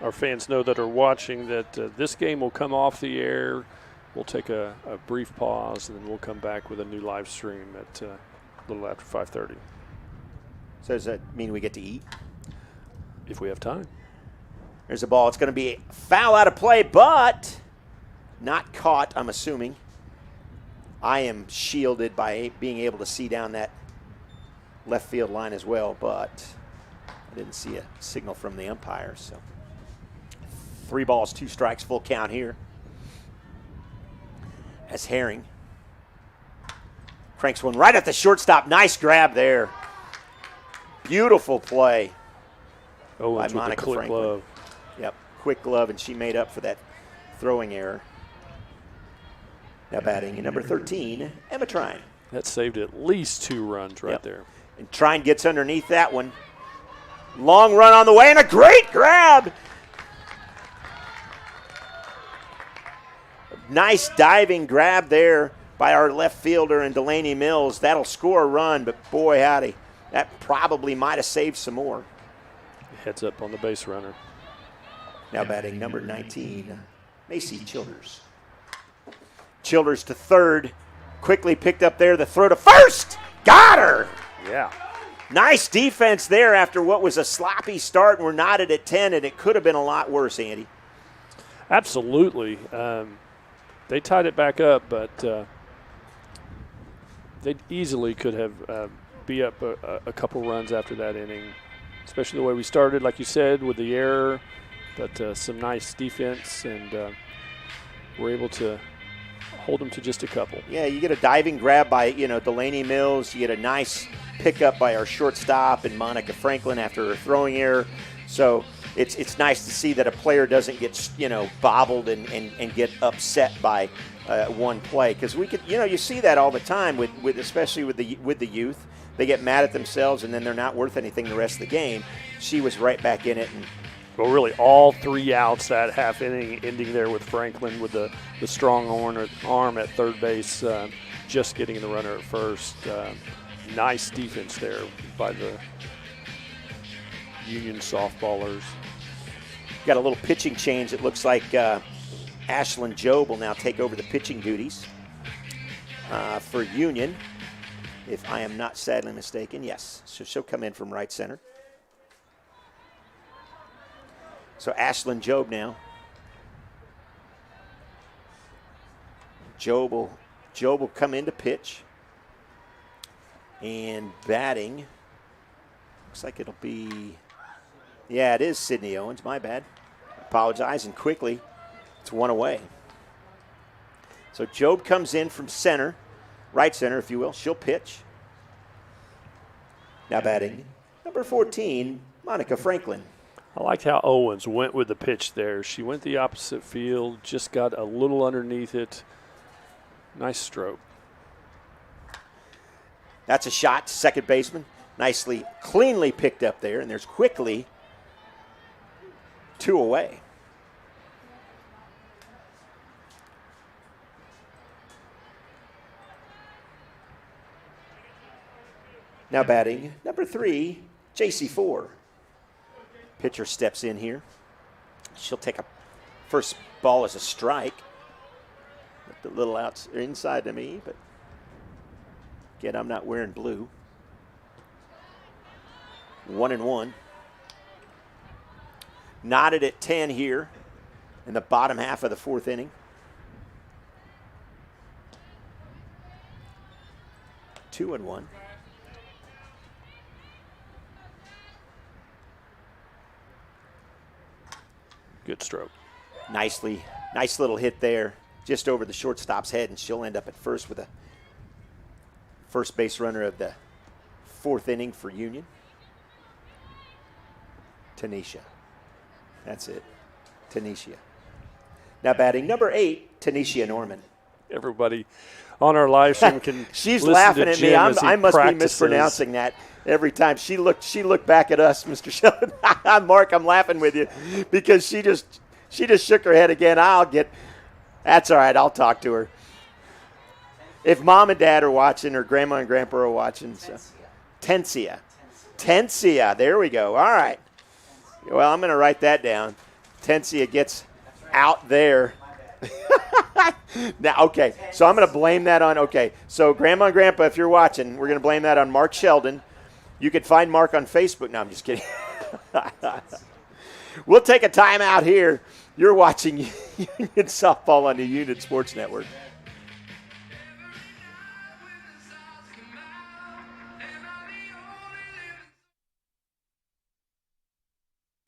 our fans know that are watching that this game will come off the air. We'll take a brief pause, and then we'll come back with a new live stream at a little after 5:30. So does that mean we get to eat? If we have time. There's a ball. It's going to be foul out of play, but not caught, I'm assuming. I am shielded by being able to see down that left field line as well, but I didn't see a signal from the umpire. So 3 balls, 2 strikes, full count here. As Herring cranks one right at the shortstop. Nice grab there. Beautiful play. Owens with the quick glove. Yep, quick glove, and she made up for that throwing error. Now batting in number 13, Emma Trine. That saved at least 2 runs right there. And Trine gets underneath that one. Long run on the way and a great grab. Nice diving grab there by our left fielder and Delaney Mills. That'll score a run, but boy howdy, that probably might have saved some more. Heads up on the base runner. Now batting number 19, Macy Childers. Childers to third, quickly picked up there, the throw to first. Got her! Yeah. Nice defense there after what was a sloppy start, and we're knotted at 10, and it could have been a lot worse, Andy. Absolutely. They tied it back up, but they easily could have be up a couple runs after that inning, especially the way we started, like you said, with the error, but some nice defense, and we're able to hold them to just a couple. Yeah, you get a diving grab by, Delaney Mills. You get a nice pickup by our shortstop and Monica Franklin after her throwing error. So it's nice to see that a player doesn't get, bobbled and get upset by one play, because we could, you see that all the time with especially with the youth. They get mad at themselves and then they're not worth anything the rest of the game. She was right back in it. And well, really all 3 outs that half inning, ending there with Franklin with the strong arm at third base, just getting the runner at first. Nice defense there by the Union softballers. Got a little pitching change. It looks like Ashlyn Jobe will now take over the pitching duties for Union, if I am not sadly mistaken. Yes, so she'll come in from right center. So Ashlyn Jobe now. Jobe will come in to pitch. And batting, looks like it'll be, yeah, it is Sydney Owens, my bad. Apologize, and quickly, it's 1 away. So Jobe comes in from center, right center, if you will. She'll pitch. Now batting, number 14, Monica Franklin. I liked how Owens went with the pitch there. She went the opposite field, just got a little underneath it. Nice stroke. That's a shot to second baseman. Nicely, cleanly picked up there, and there's quickly 2 away. Now batting, number 3, JC4. Pitcher steps in here. She'll take a first ball as a strike. Looked a little inside to me, but again, I'm not wearing blue. 1-1. Knotted at 10 here in the bottom half of the 4th inning. 2-1. Good stroke. Nice little hit there, just over the shortstop's head, and she'll end up at first with a first base runner of the 4th inning for Union. Tanisha. That's it. Tanisha. Now batting number 8, Tanisha Norman. Everybody on our live stream can She's listen laughing to at Jim me. as he I must be practices. mispronouncing that every time. She looked back at us, Mr. Sheldon. Mark, I'm laughing with you because she just shook her head again. That's all right. I'll talk to her. If mom and dad are watching or grandma and grandpa are watching. So. Tensia. There we go. All right. Well, I'm going to write that down. Tensia gets out there. Now, okay, so I'm going to blame that on, so grandma and grandpa, if you're watching, we're going to blame that on Mark Sheldon. You can find Mark on Facebook. No, I'm just kidding. We'll take a timeout here. You're watching Union Softball on the Union Sports Network.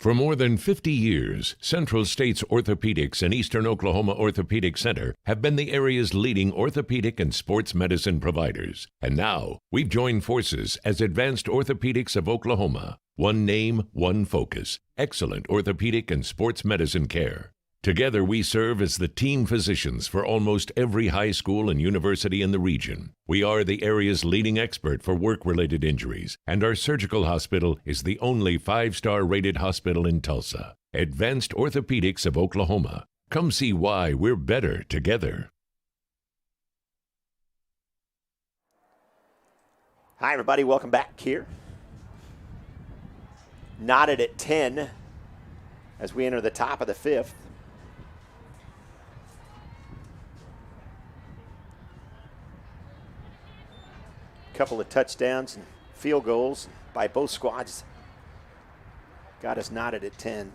For more than 50 years, Central States Orthopedics and Eastern Oklahoma Orthopedic Center have been the area's leading orthopedic and sports medicine providers. And now, we've joined forces as Advanced Orthopedics of Oklahoma. One name, one focus. Excellent orthopedic and sports medicine care. Together, we serve as the team physicians for almost every high school and university in the region. We are the area's leading expert for work-related injuries, and our surgical hospital is the only 5-star rated hospital in Tulsa. Advanced Orthopedics of Oklahoma. Come see why we're better together. Hi, everybody. Welcome back here. Knotted at 10 as we enter the top of the 5th. Couple of touchdowns and field goals by both squads got us knotted at 10.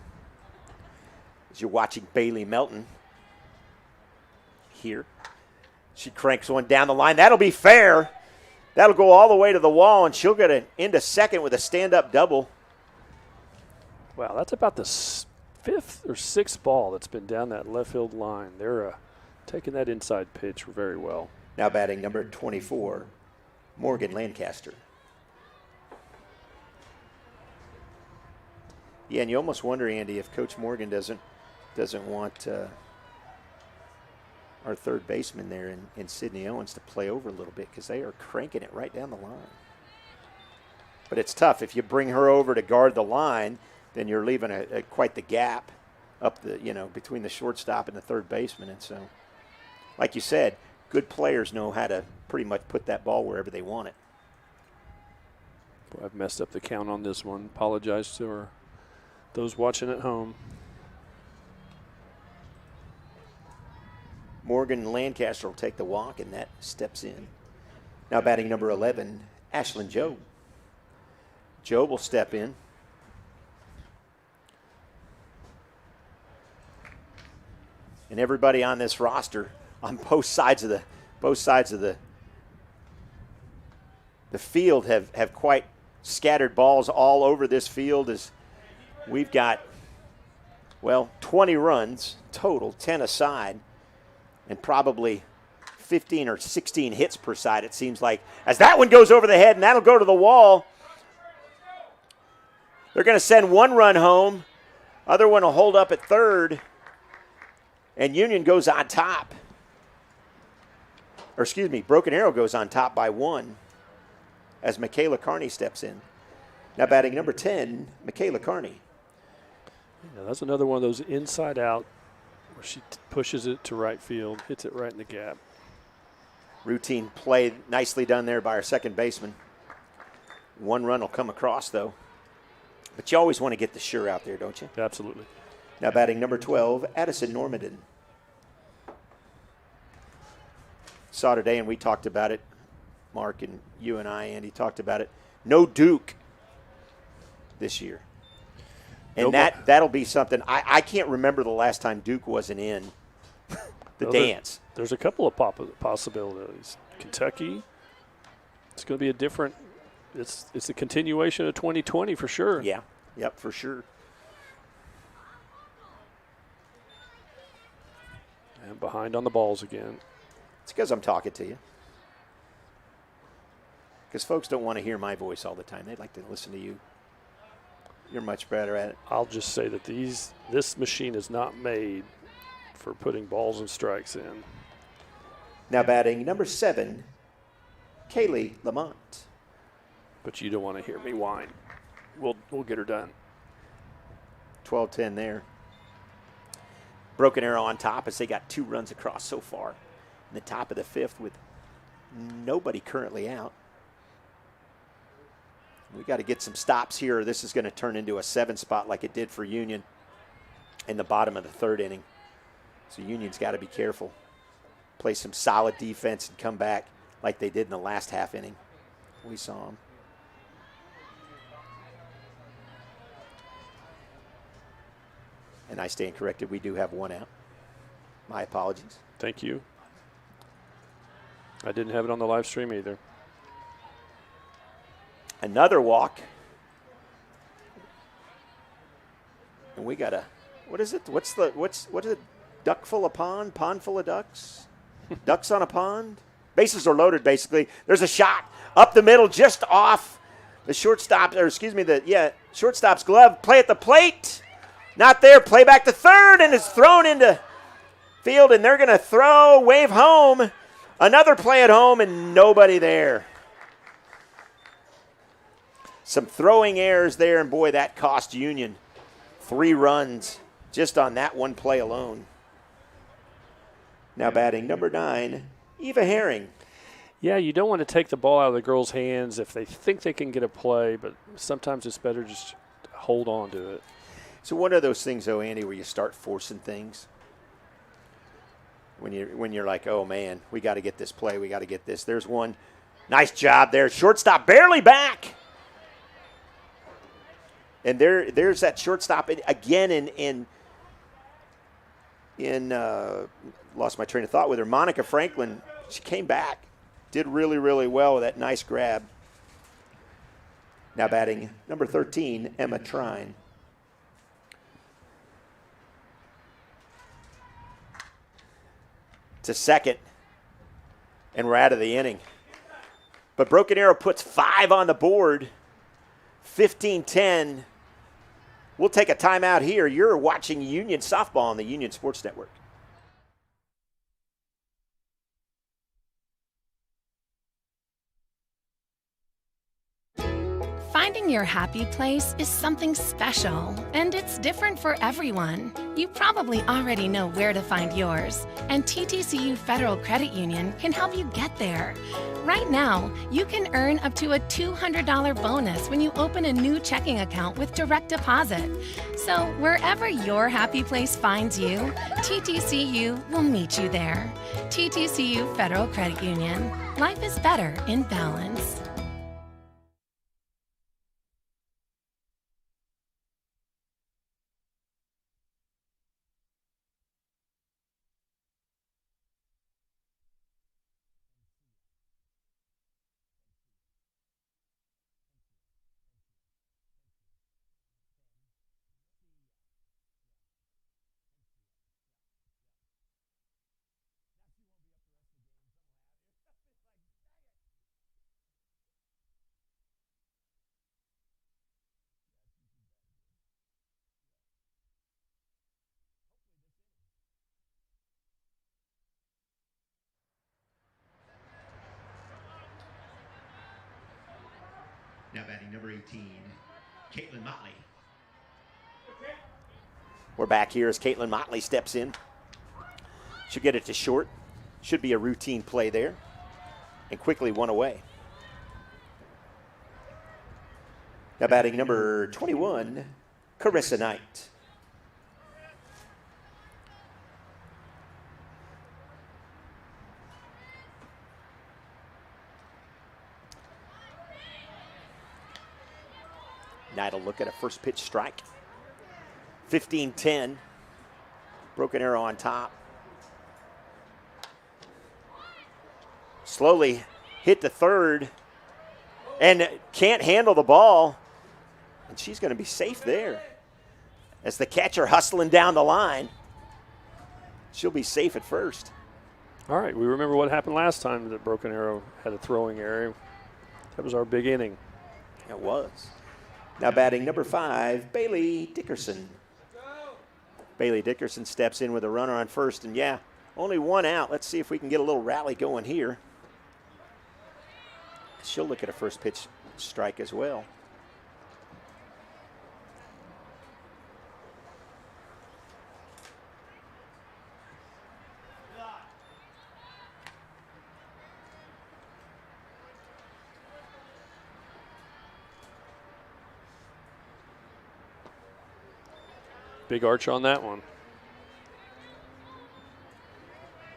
As you're watching Bailey Melton here, she cranks one down the line. That'll be fair. That'll go all the way to the wall, and she'll get it into second with a stand-up double. Wow, that's about the 5th or 6th ball that's been down that left field line. They're taking that inside pitch very well. Now batting number 24, Morgan Lancaster. Yeah, and you almost wonder, Andy, if Coach Morgan doesn't want our third baseman there in Sydney Owens to play over a little bit, because they are cranking it right down the line. But it's tough. If you bring her over to guard the line, then you're leaving quite the gap up between the shortstop and the third baseman. And so, like you said, good players know how to pretty much put that ball wherever they want it. Boy, I've messed up the count on this one. Apologize to those watching at home. Morgan Lancaster will take the walk, and that steps in. Now batting number 11, Ashlyn Jobe. Jobe will step in. And everybody on this roster, on both sides of the field, have quite scattered balls all over this field. As we've got 20 runs total, 10 a side, and probably 15 or 16 hits per side, it seems like. As that one goes over the head, and that'll go to the wall. They're going to send one run home. Other one will hold up at third. And Union goes on top. Or excuse me, Broken Arrow goes on top by 1 as Michaela Carney steps in. Now batting number 10, Michaela Carney. Yeah, that's another one of those inside out where she pushes it to right field, hits it right in the gap. Routine play, nicely done there by our second baseman. One run will come across, though. But you always want to get the sure out there, don't you? Absolutely. Now batting number 12, Addison Normandin. Saw today, and we talked about it, Mark and you and I, Andy, talked about it. No Duke this year. And that'll be something. I can't remember the last time Duke wasn't in the dance. There's a couple of possibilities. Kentucky, it's going to be a different – it's a continuation of 2020 for sure. Yeah, yep, for sure. And behind on the balls again. It's because I'm talking to you. Because folks don't want to hear my voice all the time. They'd like to listen to you. You're much better at it. I'll just say that this machine is not made for putting balls and strikes in. Now batting number 7, Kaylee Lamont. But you don't want to hear me whine. We'll get her done. 12-10 there. Broken Arrow on top as they got 2 runs across so far in the top of the 5th with nobody currently out. We got to get some stops here. This is going to turn into a 7 spot like it did for Union in the bottom of the 3rd inning. So Union's got to be careful. Play some solid defense and come back like they did in the last half inning. We saw them. And I stand corrected. We do have 1 out. My apologies. Thank you. I didn't have it on the live stream either. Another walk. And we got what is it? What is it? Duck full of pond? Pond full of ducks? Ducks on a pond? Bases are loaded, basically. There's a shot up the middle, just off the shortstop, shortstop's glove. Play at the plate. Not there. Play back to third, and it's thrown into field, and they're going to wave home. Another play at home, and nobody there. Some throwing errors there, and boy, that cost Union 3 runs just on that one play alone. Now batting number 9, Eva Herring. Yeah, you don't want to take the ball out of the girls' hands if they think they can get a play, but sometimes it's better just to hold on to it. So one of those things, though, Andy, where you start forcing things when you're like, oh, man, we got to get this play, we got to get this. There's one. Nice job there. Shortstop barely back. And there's that shortstop again in lost my train of thought with her. Monica Franklin, she came back. Did really, really well with that nice grab. Now batting number 13, Emma Trine. To second, and we're out of the inning. But Broken Arrow puts 5 on the board, 15-10. We'll take a timeout here. You're watching Union Softball on the Union Sports Network. Finding your happy place is something special, and it's different for everyone. You probably already know where to find yours, and TTCU Federal Credit Union can help you get there. Right now, you can earn up to a $200 bonus when you open a new checking account with direct deposit. So wherever your happy place finds you, TTCU will meet you there. TTCU Federal Credit Union. Life is better in balance. Now batting number 18, Caitlin Motley. We're back here as Caitlin Motley steps in. She'll get it to short. Should be a routine play there. And quickly one away. Now batting number 21, Carissa Knight. Knight will look at a first pitch strike. 15-10. Broken Arrow on top. Slowly hit the third and can't handle the ball. And she's going to be safe there. As the catcher hustling down the line, she'll be safe at first. All right, we remember what happened last time that Broken Arrow had a throwing area. That was our big inning. It was. Now batting number 5, Bailey Dickerson. Bailey Dickerson steps in with a runner on first, and yeah, only one out. Let's see if we can get a little rally going here. She'll look at a first pitch strike as well. Big arch on that one.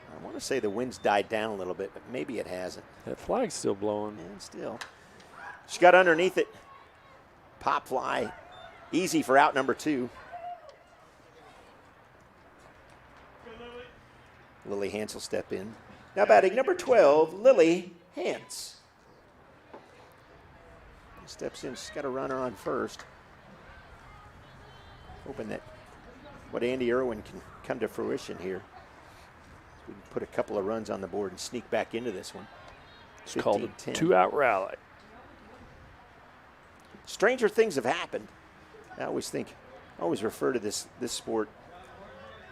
I want to say the wind's died down a little bit, but maybe it hasn't. That flag's still blowing. And still. She got underneath it. Pop fly. Easy for out number 2. Lily Hance will step in. Now batting number 12, Lily Hance. Steps in. She's got a runner on first. Hoping that what Andy Irwin can come to fruition here. We can put a couple of runs on the board and sneak back into this one. It's called a 2-out rally. Stranger things have happened. I always refer to this sport,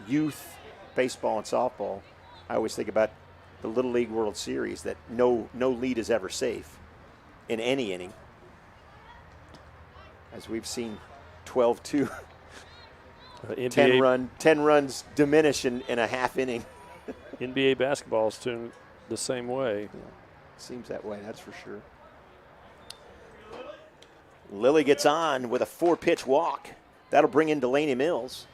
youth baseball and softball. I always think about the Little League World Series, that no lead is ever safe in any inning. As we've seen 12-2, 10 runs diminish in a half inning. NBA basketball is doing the same way. Yeah, seems that way, that's for sure. Lily gets on with a 4-pitch walk. That'll bring in Delaney Mills.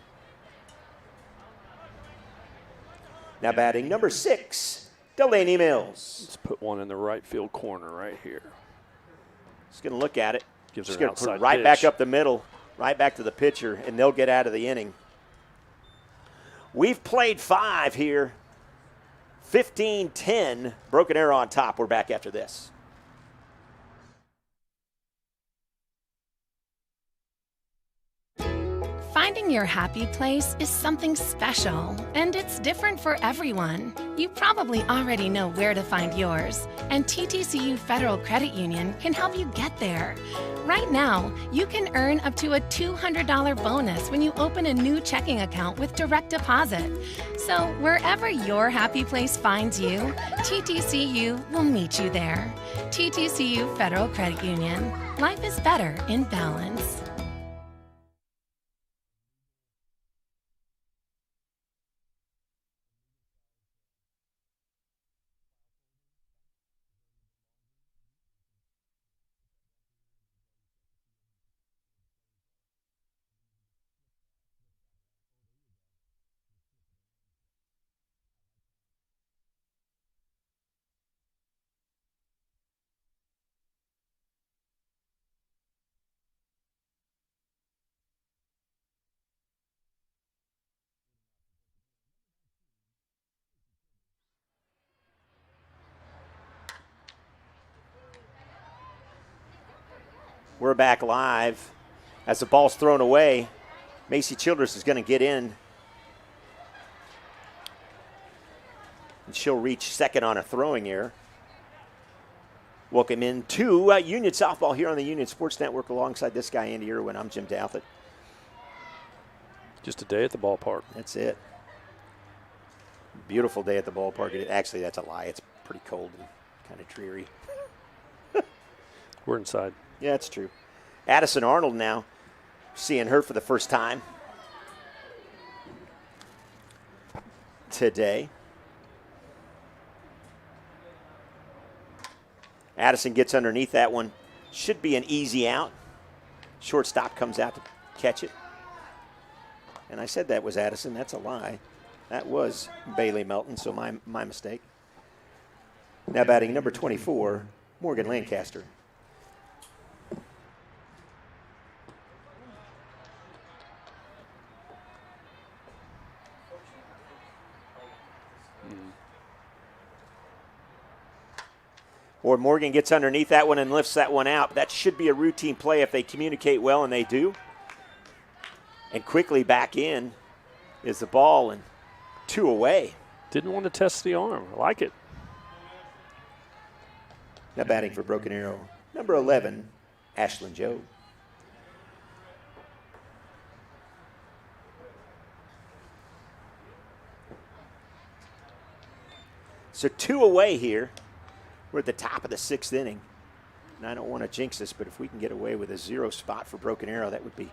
Now batting number 6, Delaney Mills. Let's put one in the right field corner right here. He's going to look at it. Gives He's her an going to put it outside right pitch. back up the middle, right back to the pitcher, and they'll get out of the inning. We've played 5 here. 15-10. Broken Arrow on top. We're back after this. Finding your happy place is something special, and it's different for everyone. You probably already know where to find yours, and TTCU Federal Credit Union can help you get there. Right now, you can earn up to a $200 bonus when you open a new checking account with direct deposit. So wherever your happy place finds you, TTCU will meet you there. TTCU Federal Credit Union. Life is better in balance. We're back live. As the ball's thrown away, Macy Childress is going to get in. And she'll reach second on a throwing error. Welcome in to Union Softball here on the Union Sports Network alongside this guy, Andy Irwin. I'm Jim Douthit. Just a day at the ballpark. That's it. Beautiful day at the ballpark. Actually, that's a lie. It's pretty cold and kind of dreary. We're inside. Yeah, that's true. Addison Arnold now, seeing her for the first time today. Addison gets underneath that one. Should be an easy out. Shortstop comes out to catch it. And I said that was Addison. That's a lie. That was Bailey Melton, so my mistake. Now batting number 24, Morgan Lancaster. Or Morgan gets underneath that one and lifts that one out. That should be a routine play if they communicate well, and they do. And quickly back in is the ball, and 2 away. Didn't want to test the arm. I like it. Now batting for Broken Arrow, number 11, Ashlyn Joe. So 2 away here. We're at the top of the 6th inning. And I don't want to jinx this, but if we can get away with a 0 spot for Broken Arrow, that would be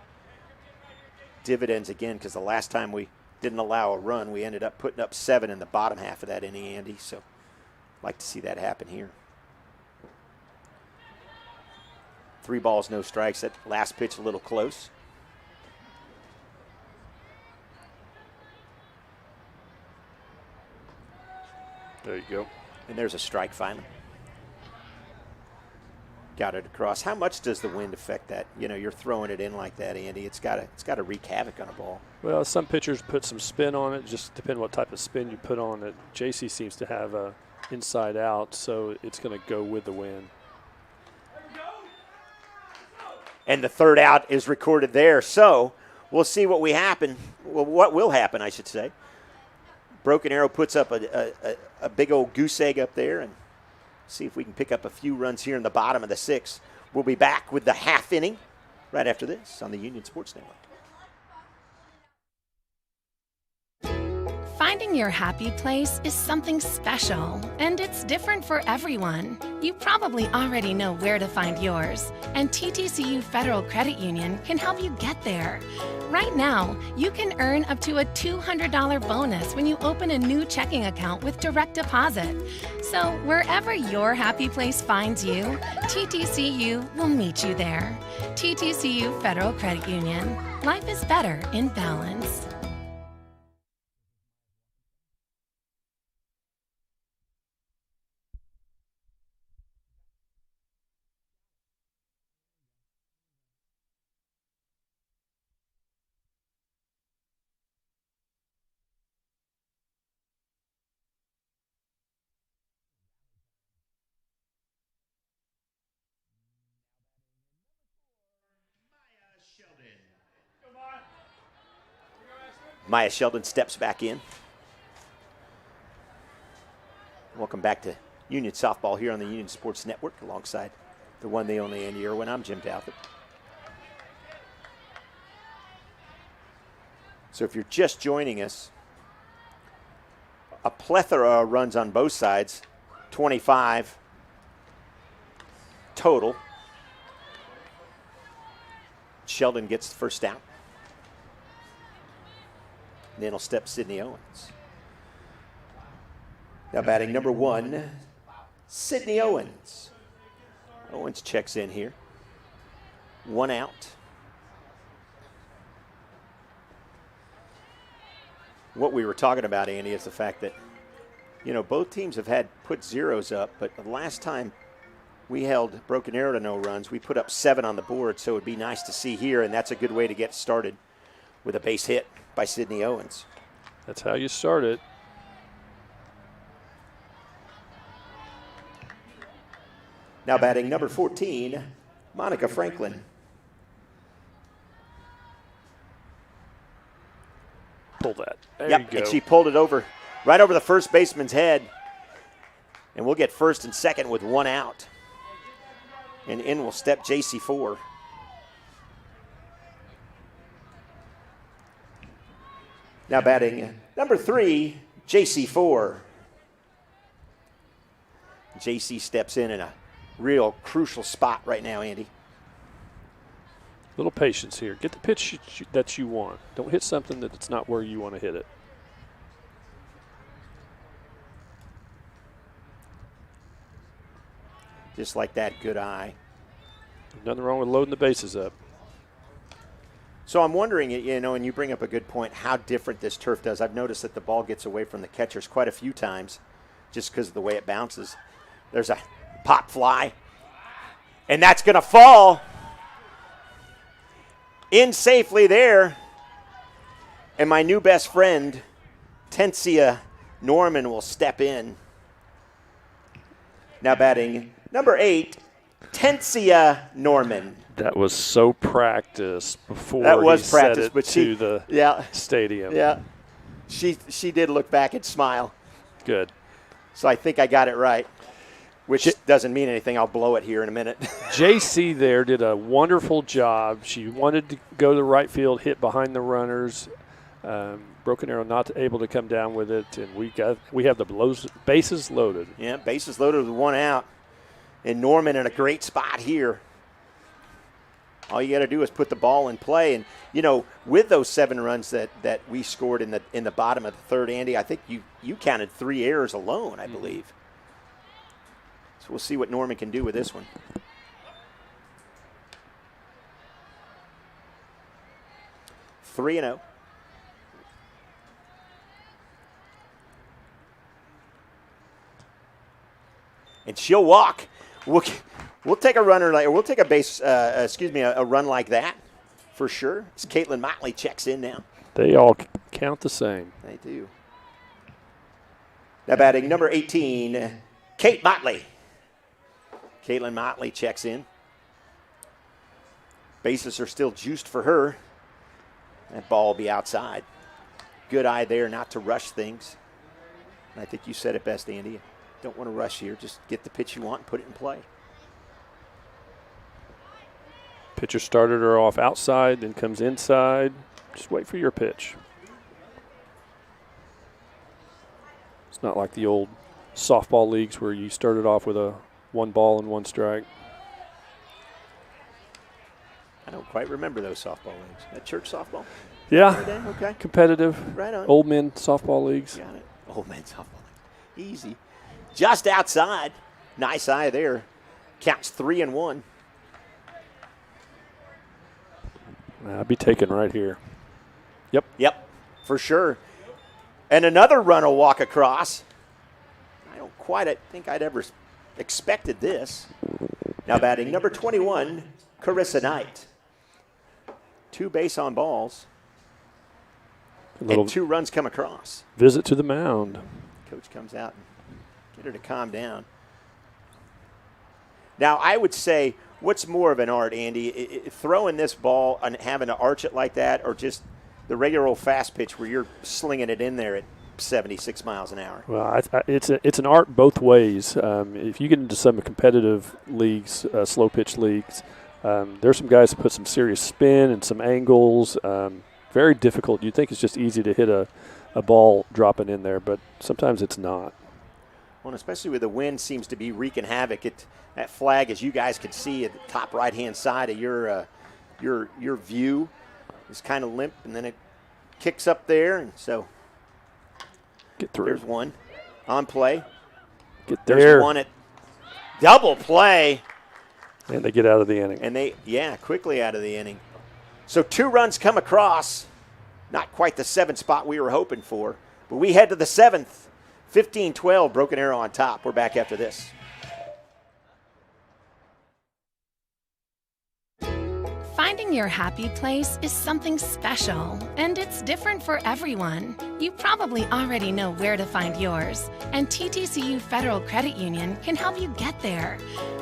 dividends again, because the last time we didn't allow a run, we ended up putting up 7 in the bottom half of that inning, Andy. So I'd like to see that happen here. 3 balls, no strikes. That last pitch a little close. There you go. And there's a strike finally. Got it across. How much does the wind affect that? You know, you're throwing it in like that, Andy. It's got to wreak havoc on a ball. Well, some pitchers put some spin on it. Just depending what type of spin you put on it. JC seems to have a inside out, so it's going to go with the wind. And the 3rd out is recorded there. So we'll see what will happen, I should say. Broken Arrow puts up a big old goose egg up there, and see if we can pick up a few runs here in the bottom of the sixth. We'll be back with the half inning right after this on the Union Sports Network. Finding your happy place is something special, and it's different for everyone. You probably already know where to find yours, and TTCU Federal Credit Union can help you get there. Right now, you can earn up to a $200 bonus when you open a new checking account with direct deposit. So wherever your happy place finds you, TTCU will meet you there. TTCU Federal Credit Union. Life is better in balance. Maya Sheldon steps back in. Welcome back to Union Softball here on the Union Sports Network alongside the one, the only Andy Irwin. I'm Jim Douthit. So if you're just joining us, a plethora of runs on both sides, 25 total. Sheldon gets the first out. And then he'll step Sydney Owens. Now batting number 1, Sydney Owens. Owens checks in here. 1 out. What we were talking about, Andy, is the fact that, both teams have put zeros up, but the last time we held Broken Arrow to no runs, we put up 7 on the board, so it would be nice to see here, and that's a good way to get started with a base hit by Sydney Owens. That's how you start it. Now batting number 14, Monica Franklin. Pull that. There you go. And she pulled it right over the first baseman's head. And we'll get first and second with 1 out. And in will step JC4. Now batting number 3, JC4. JC steps in a real crucial spot right now, Andy. Little patience here. Get the pitch that you want. Don't hit something that's not where you want to hit it. Just like that, good eye. Nothing wrong with loading the bases up. So I'm wondering, and you bring up a good point, how different this turf does. I've noticed that the ball gets away from the catchers quite a few times just because of the way it bounces. There's a pop fly, and that's going to fall in safely there. And my new best friend, Tensia Norman, will step in. Now batting number 8, Tensia Norman. That was so practiced before that was he practice, set it but to the stadium. Yeah, she did look back and smile. Good. So I think I got it right, which doesn't mean anything. I'll blow it here in a minute. JC there did a wonderful job. She wanted to go to the right field, hit behind the runners. Broken Arrow not able to come down with it, and we have the bases loaded. Yeah, bases loaded with 1 out. And Norman in a great spot here. All you got to do is put the ball in play. And, with those 7 runs that we scored in the bottom of the third, Andy, I think you counted 3 errors alone, I believe. So we'll see what Norman can do with this one. Three and 0. And she'll walk. We'll take a runner we'll take a run like that for sure. As Caitlin Motley checks in now. They all count the same. They do. Now batting number 18, Kate Motley. Caitlin Motley checks in. Bases are still juiced for her. That ball will be outside. Good eye there not to rush things. And I think you said it best, Andy. You don't want to rush here. Just get the pitch you want and put it in play. Pitcher started her off outside, then comes inside. Just wait for your pitch. It's not like the old softball leagues where you started off with a 1 ball and 1 strike. I don't quite remember those softball leagues. That church softball? Yeah. Okay. Competitive. Right on. Old men softball leagues. Got it. Old men softball league. Easy. Just outside. Nice eye there. Counts 3-1. I'd be taken right here. Yep, for sure. And another run will walk across. I don't quite think I'd ever expected this. Now batting number 21, Carissa Knight. 2 base on balls. And 2 runs come across. Visit to the mound. Coach comes out and get her to calm down. Now, I would say, what's more of an art, Andy? Throwing this ball and having to arch it like that, or just the regular old fast pitch where you're slinging it in there at 76 miles an hour? Well, it's an art both ways. If you get into some competitive leagues, slow pitch leagues, there's some guys that put some serious spin and some angles. Very difficult. You'd think it's just easy to hit a ball dropping in there, but sometimes it's not. Well, especially with the wind seems to be wreaking havoc. That flag, as you guys can see at the top right-hand side of your view, is kind of limp, and then it kicks up there, and so get through. There's one on play. Get there. There's one at double play. And they get out of the inning. And quickly out of the inning. So 2 runs come across. Not quite the 7th spot we were hoping for, but we head to the 7th. 15-12, Broken Arrow on top. We're back after this. Finding your happy place is something special, and it's different for everyone. You probably already know where to find yours, and TTCU Federal Credit Union can help you get there.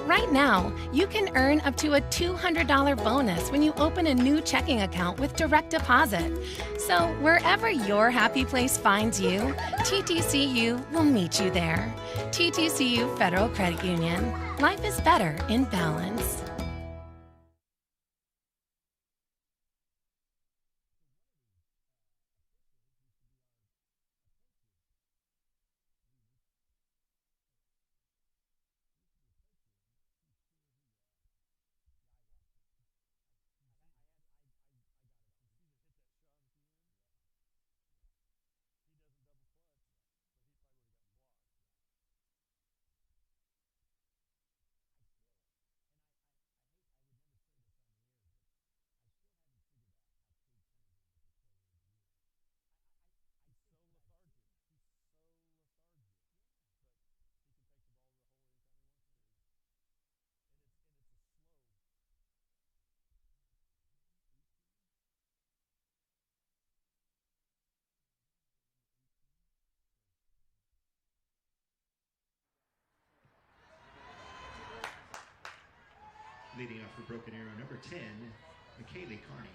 Right now, you can earn up to a $200 bonus when you open a new checking account with direct deposit. So wherever your happy place finds you, TTCU will meet you there. TTCU Federal Credit Union. Life is better in balance. Leading off for Broken Arrow, number 10, McKaylee Carney.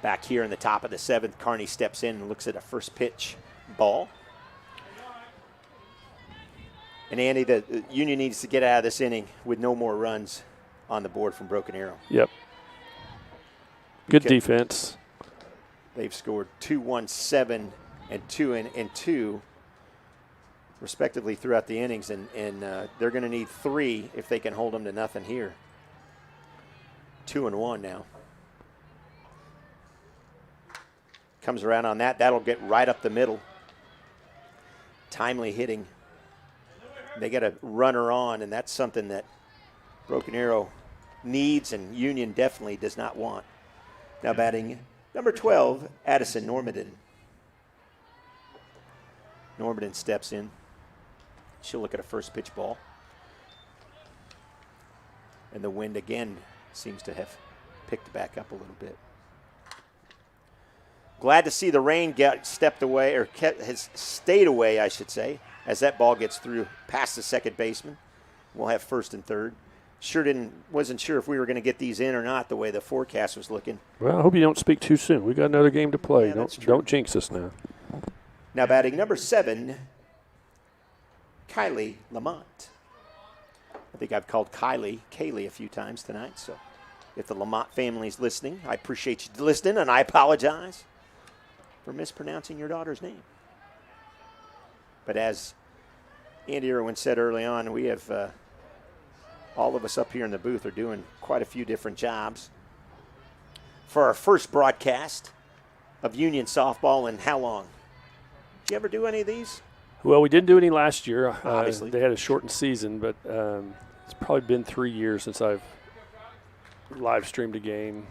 Back here in the top of the 7th, Carney steps in and looks at a first pitch ball. And Andy, the Union needs to get out of this inning with no more runs on the board from Broken Arrow. Yep. Good defense. They've scored 2, 1, 7, and 2 and 2. Respectively throughout the innings, and they're going to need 3 if they can hold them to nothing here. 2-1 now. Comes around on that. That'll get right up the middle. Timely hitting. They got a runner on, and that's something that Broken Arrow needs and Union definitely does not want. Now batting number 12, Addison Normandin. Normandin steps in. She'll look at a first pitch ball. And the wind again seems to have picked back up a little bit. Glad to see the rain get stepped away, or has stayed away, I should say, as that ball gets through past the second baseman. We'll have first and third. Wasn't sure if we were going to get these in or not the way the forecast was looking. Well, I hope you don't speak too soon. We got another game to play. Yeah, that's true. Don't jinx us now. Now batting number 7, Kylie Lamont. I think I've called Kaylee a few times tonight, so if the Lamont family is listening, I appreciate you listening, and I apologize for mispronouncing your daughter's name. But as Andy Irwin said early on, we have all of us up here in the booth are doing quite a few different jobs. For our first broadcast of Union softball in how long? Did you ever do any of these? Well, we didn't do any last year. Obviously. They had a shortened season, but it's probably been 3 years since I've live streamed a game.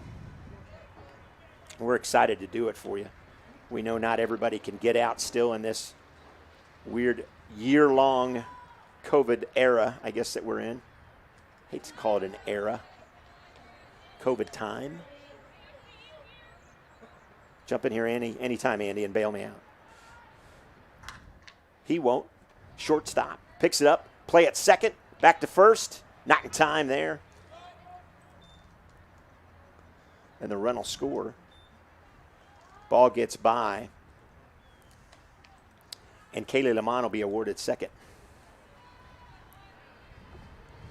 We're excited to do it for you. We know not everybody can get out still in this weird year-long COVID era, I guess, that we're in. Hate to call it an era. COVID time. Jump in here, Andy, anytime, Andy, and bail me out. He won't. Shortstop. Picks it up. Play at second. Back to first. Not in time there. And the run will score. Ball gets by. And Kaylee Lamont will be awarded second.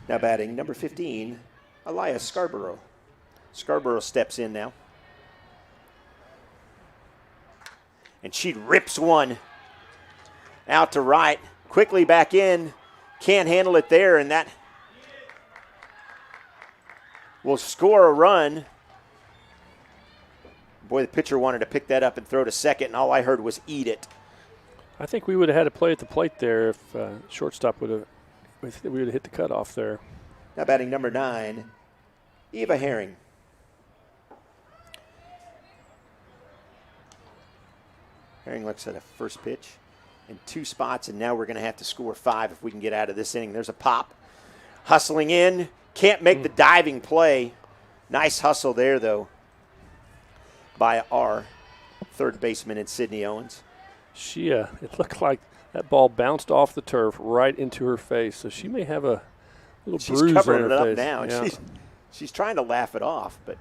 Now batting number 15, Elias Scarborough. Scarborough steps in now. And she rips one out to right. Quickly back in. Can't handle it there, and that will score a run. Boy, the pitcher wanted to pick that up and throw to second, and all I heard was eat it. I think we would have had a play at the plate there if shortstop would have. We would have hit the cutoff there. Now batting number 9, Eva Herring. Herring looks at a first pitch in 2 spots, and now we're going to have to score 5 if we can get out of this inning. There's a pop. Hustling in. Can't make the diving play. Nice hustle there, though, by our third baseman in Sydney Owens. It looked like that ball bounced off the turf right into her face, so she may have a little bruise on her face. She's covering it up now. Yeah. She's trying to laugh it off, but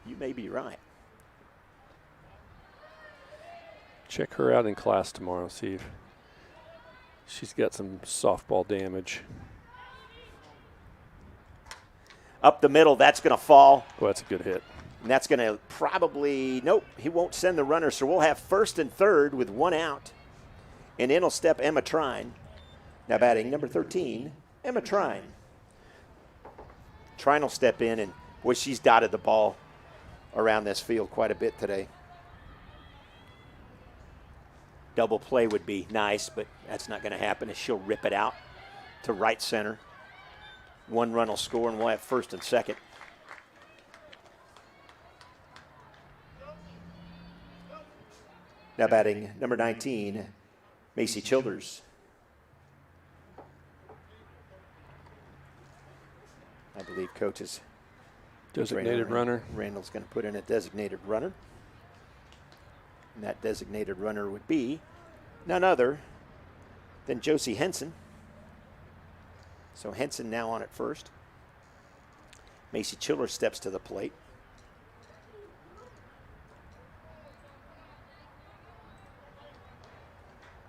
you may be right. Check her out in class tomorrow, see if she's got some softball damage. Up the middle, that's going to fall. Well, that's a good hit. And that's going to probably, nope, he won't send the runner, so we'll have first and third with 1 out. And in will step Emma Trine. Now batting number 13, Emma Trine. Trine will step in, and boy, she's dotted the ball around this field quite a bit today. Double play would be nice, but that's not going to happen as she'll rip it out to right center. 1 run will score, and we'll have first and second. Now batting number 19, Macy Childers. I believe coach is Designated runner. Randall's going to put in a designated runner. And that designated runner would be none other than Josie Henson. So Henson now on at first. Macy Childers steps to the plate.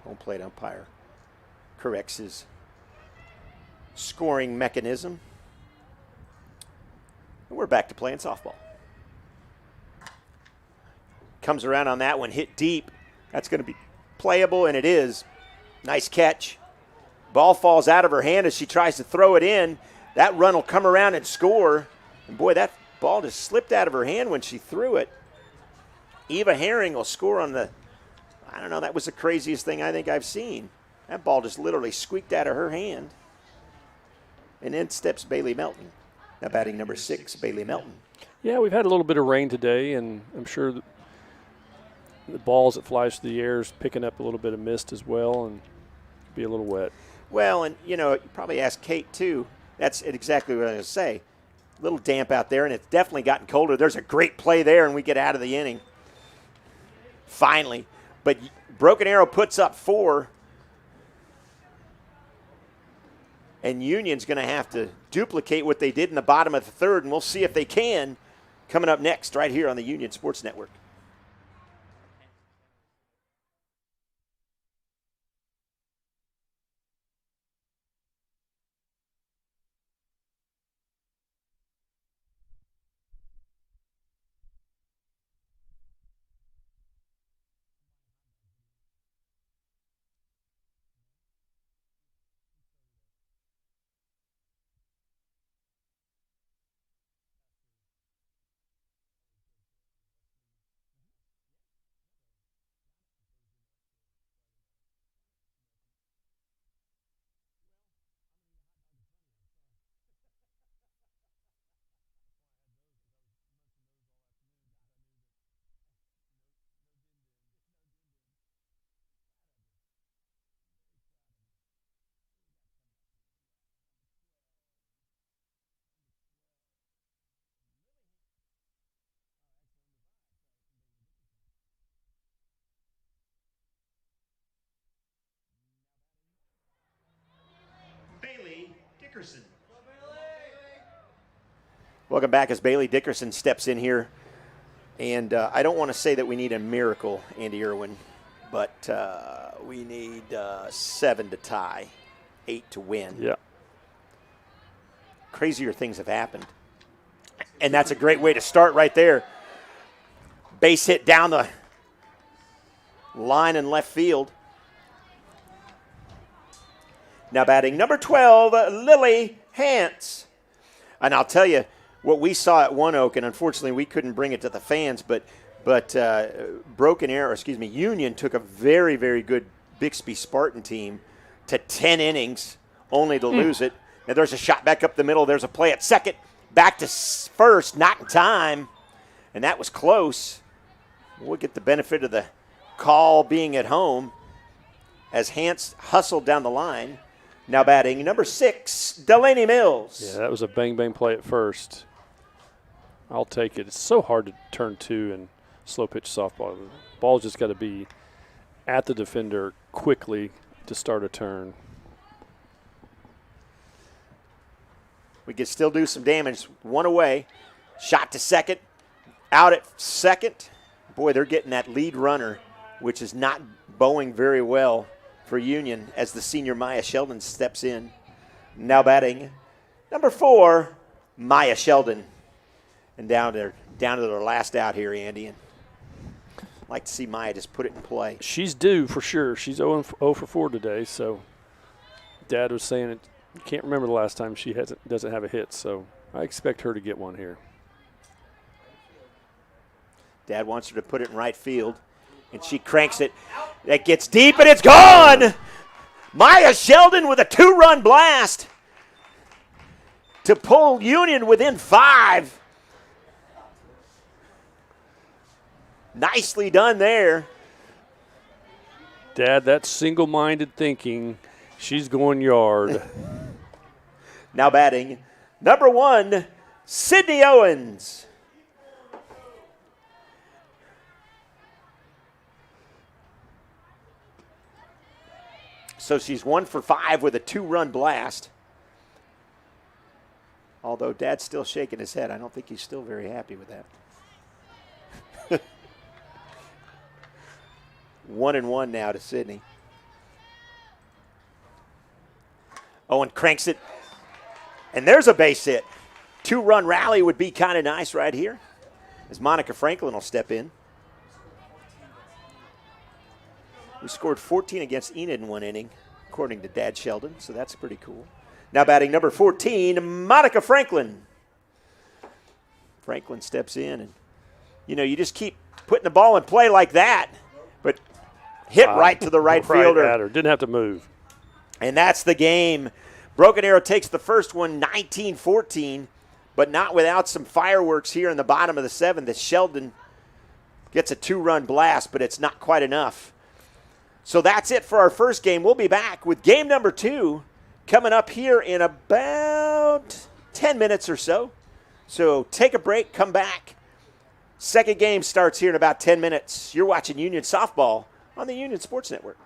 Home plate umpire corrects his scoring mechanism. And we're back to playing softball. Comes around on that one, hit deep. That's going to be playable, and it is. Nice catch. Ball falls out of her hand as she tries to throw it in. That run will come around and score. And boy, that ball just slipped out of her hand when she threw it. Eva Herring will score on the, I don't know, that was the craziest thing I think I've seen. That ball just literally squeaked out of her hand. And in steps Bailey Melton. Now batting number 6, Bailey Melton. Yeah, we've had a little bit of rain today, and I'm sure the balls that flies through the air is picking up a little bit of mist as well and be a little wet. Well, and, you know, you probably asked Kate, too. That's exactly what I was going to say. A little damp out there, and it's definitely gotten colder. There's a great play there, and we get out of the inning. Finally. But Broken Arrow puts up 4. And Union's going to have to duplicate what they did in the bottom of the third, and we'll see if they can. Coming up next, right here on the Union Sports Network. Bailey Dickerson. Welcome back as Bailey Dickerson steps in here. And I don't want to say that we need a miracle, Andy Irwin, but we need 7 to tie, 8 to win. Yeah. Crazier things have happened. And that's a great way to start right there. Base hit down the line in left field. Now batting number 12, Lily Hance. And I'll tell you what we saw at One Oak, and unfortunately we couldn't bring it to the fans, but Union took a very, very good Bixby Spartan team to 10 innings, only to lose it. Now there's a shot back up the middle. There's a play at second, back to first, not in time, and that was close. We'll get the benefit of the call being at home as Hance hustled down the line. Now batting number 6, Delaney Mills. Yeah, that was a bang-bang play at first. I'll take it. It's so hard to turn 2 in slow-pitch softball. The ball's just got to be at the defender quickly to start a turn. We could still do some damage. One away. Shot to second. Out at second. Boy, they're getting that lead runner, which is not bowing very well for Union as the senior Maya Sheldon steps in. Now batting number 4, Maya Sheldon. And down to their last out here, Andy. And I'd like to see Maya just put it in play. She's due for sure. She's 0 for 4 today, so Dad was saying it. You can't remember the last time she doesn't have a hit, so I expect her to get one here. Dad wants her to put it in right field, and she cranks it. That gets deep, and it's gone! Maya Sheldon with a 2-run blast to pull Union within 5. Nicely done there. Dad, that's single-minded thinking. She's going yard. Now batting number 1, Sydney Owens. So she's 1 for 5 with a 2-run blast. Although Dad's still shaking his head. I don't think he's still very happy with that. 1-1 now to Sydney. Owen cranks it. And there's a base hit. 2-run rally would be kind of nice right here, as Monica Franklin will step in. We scored 14 against Enid in 1 inning, according to Dad Sheldon, so that's pretty cool. Now batting number 14, Monica Franklin. Franklin steps in, and, you just keep putting the ball in play like that, but hit right to the right fielder. At her. Didn't have to move. And that's the game. Broken Arrow takes the first one 19-14, but not without some fireworks here in the bottom of the 7th as Sheldon gets a 2-run blast, but it's not quite enough. So that's it for our first game. We'll be back with game number 2 coming up here in about 10 minutes or so. So take a break, come back. Second game starts here in about 10 minutes. You're watching Union Softball on the Union Sports Network.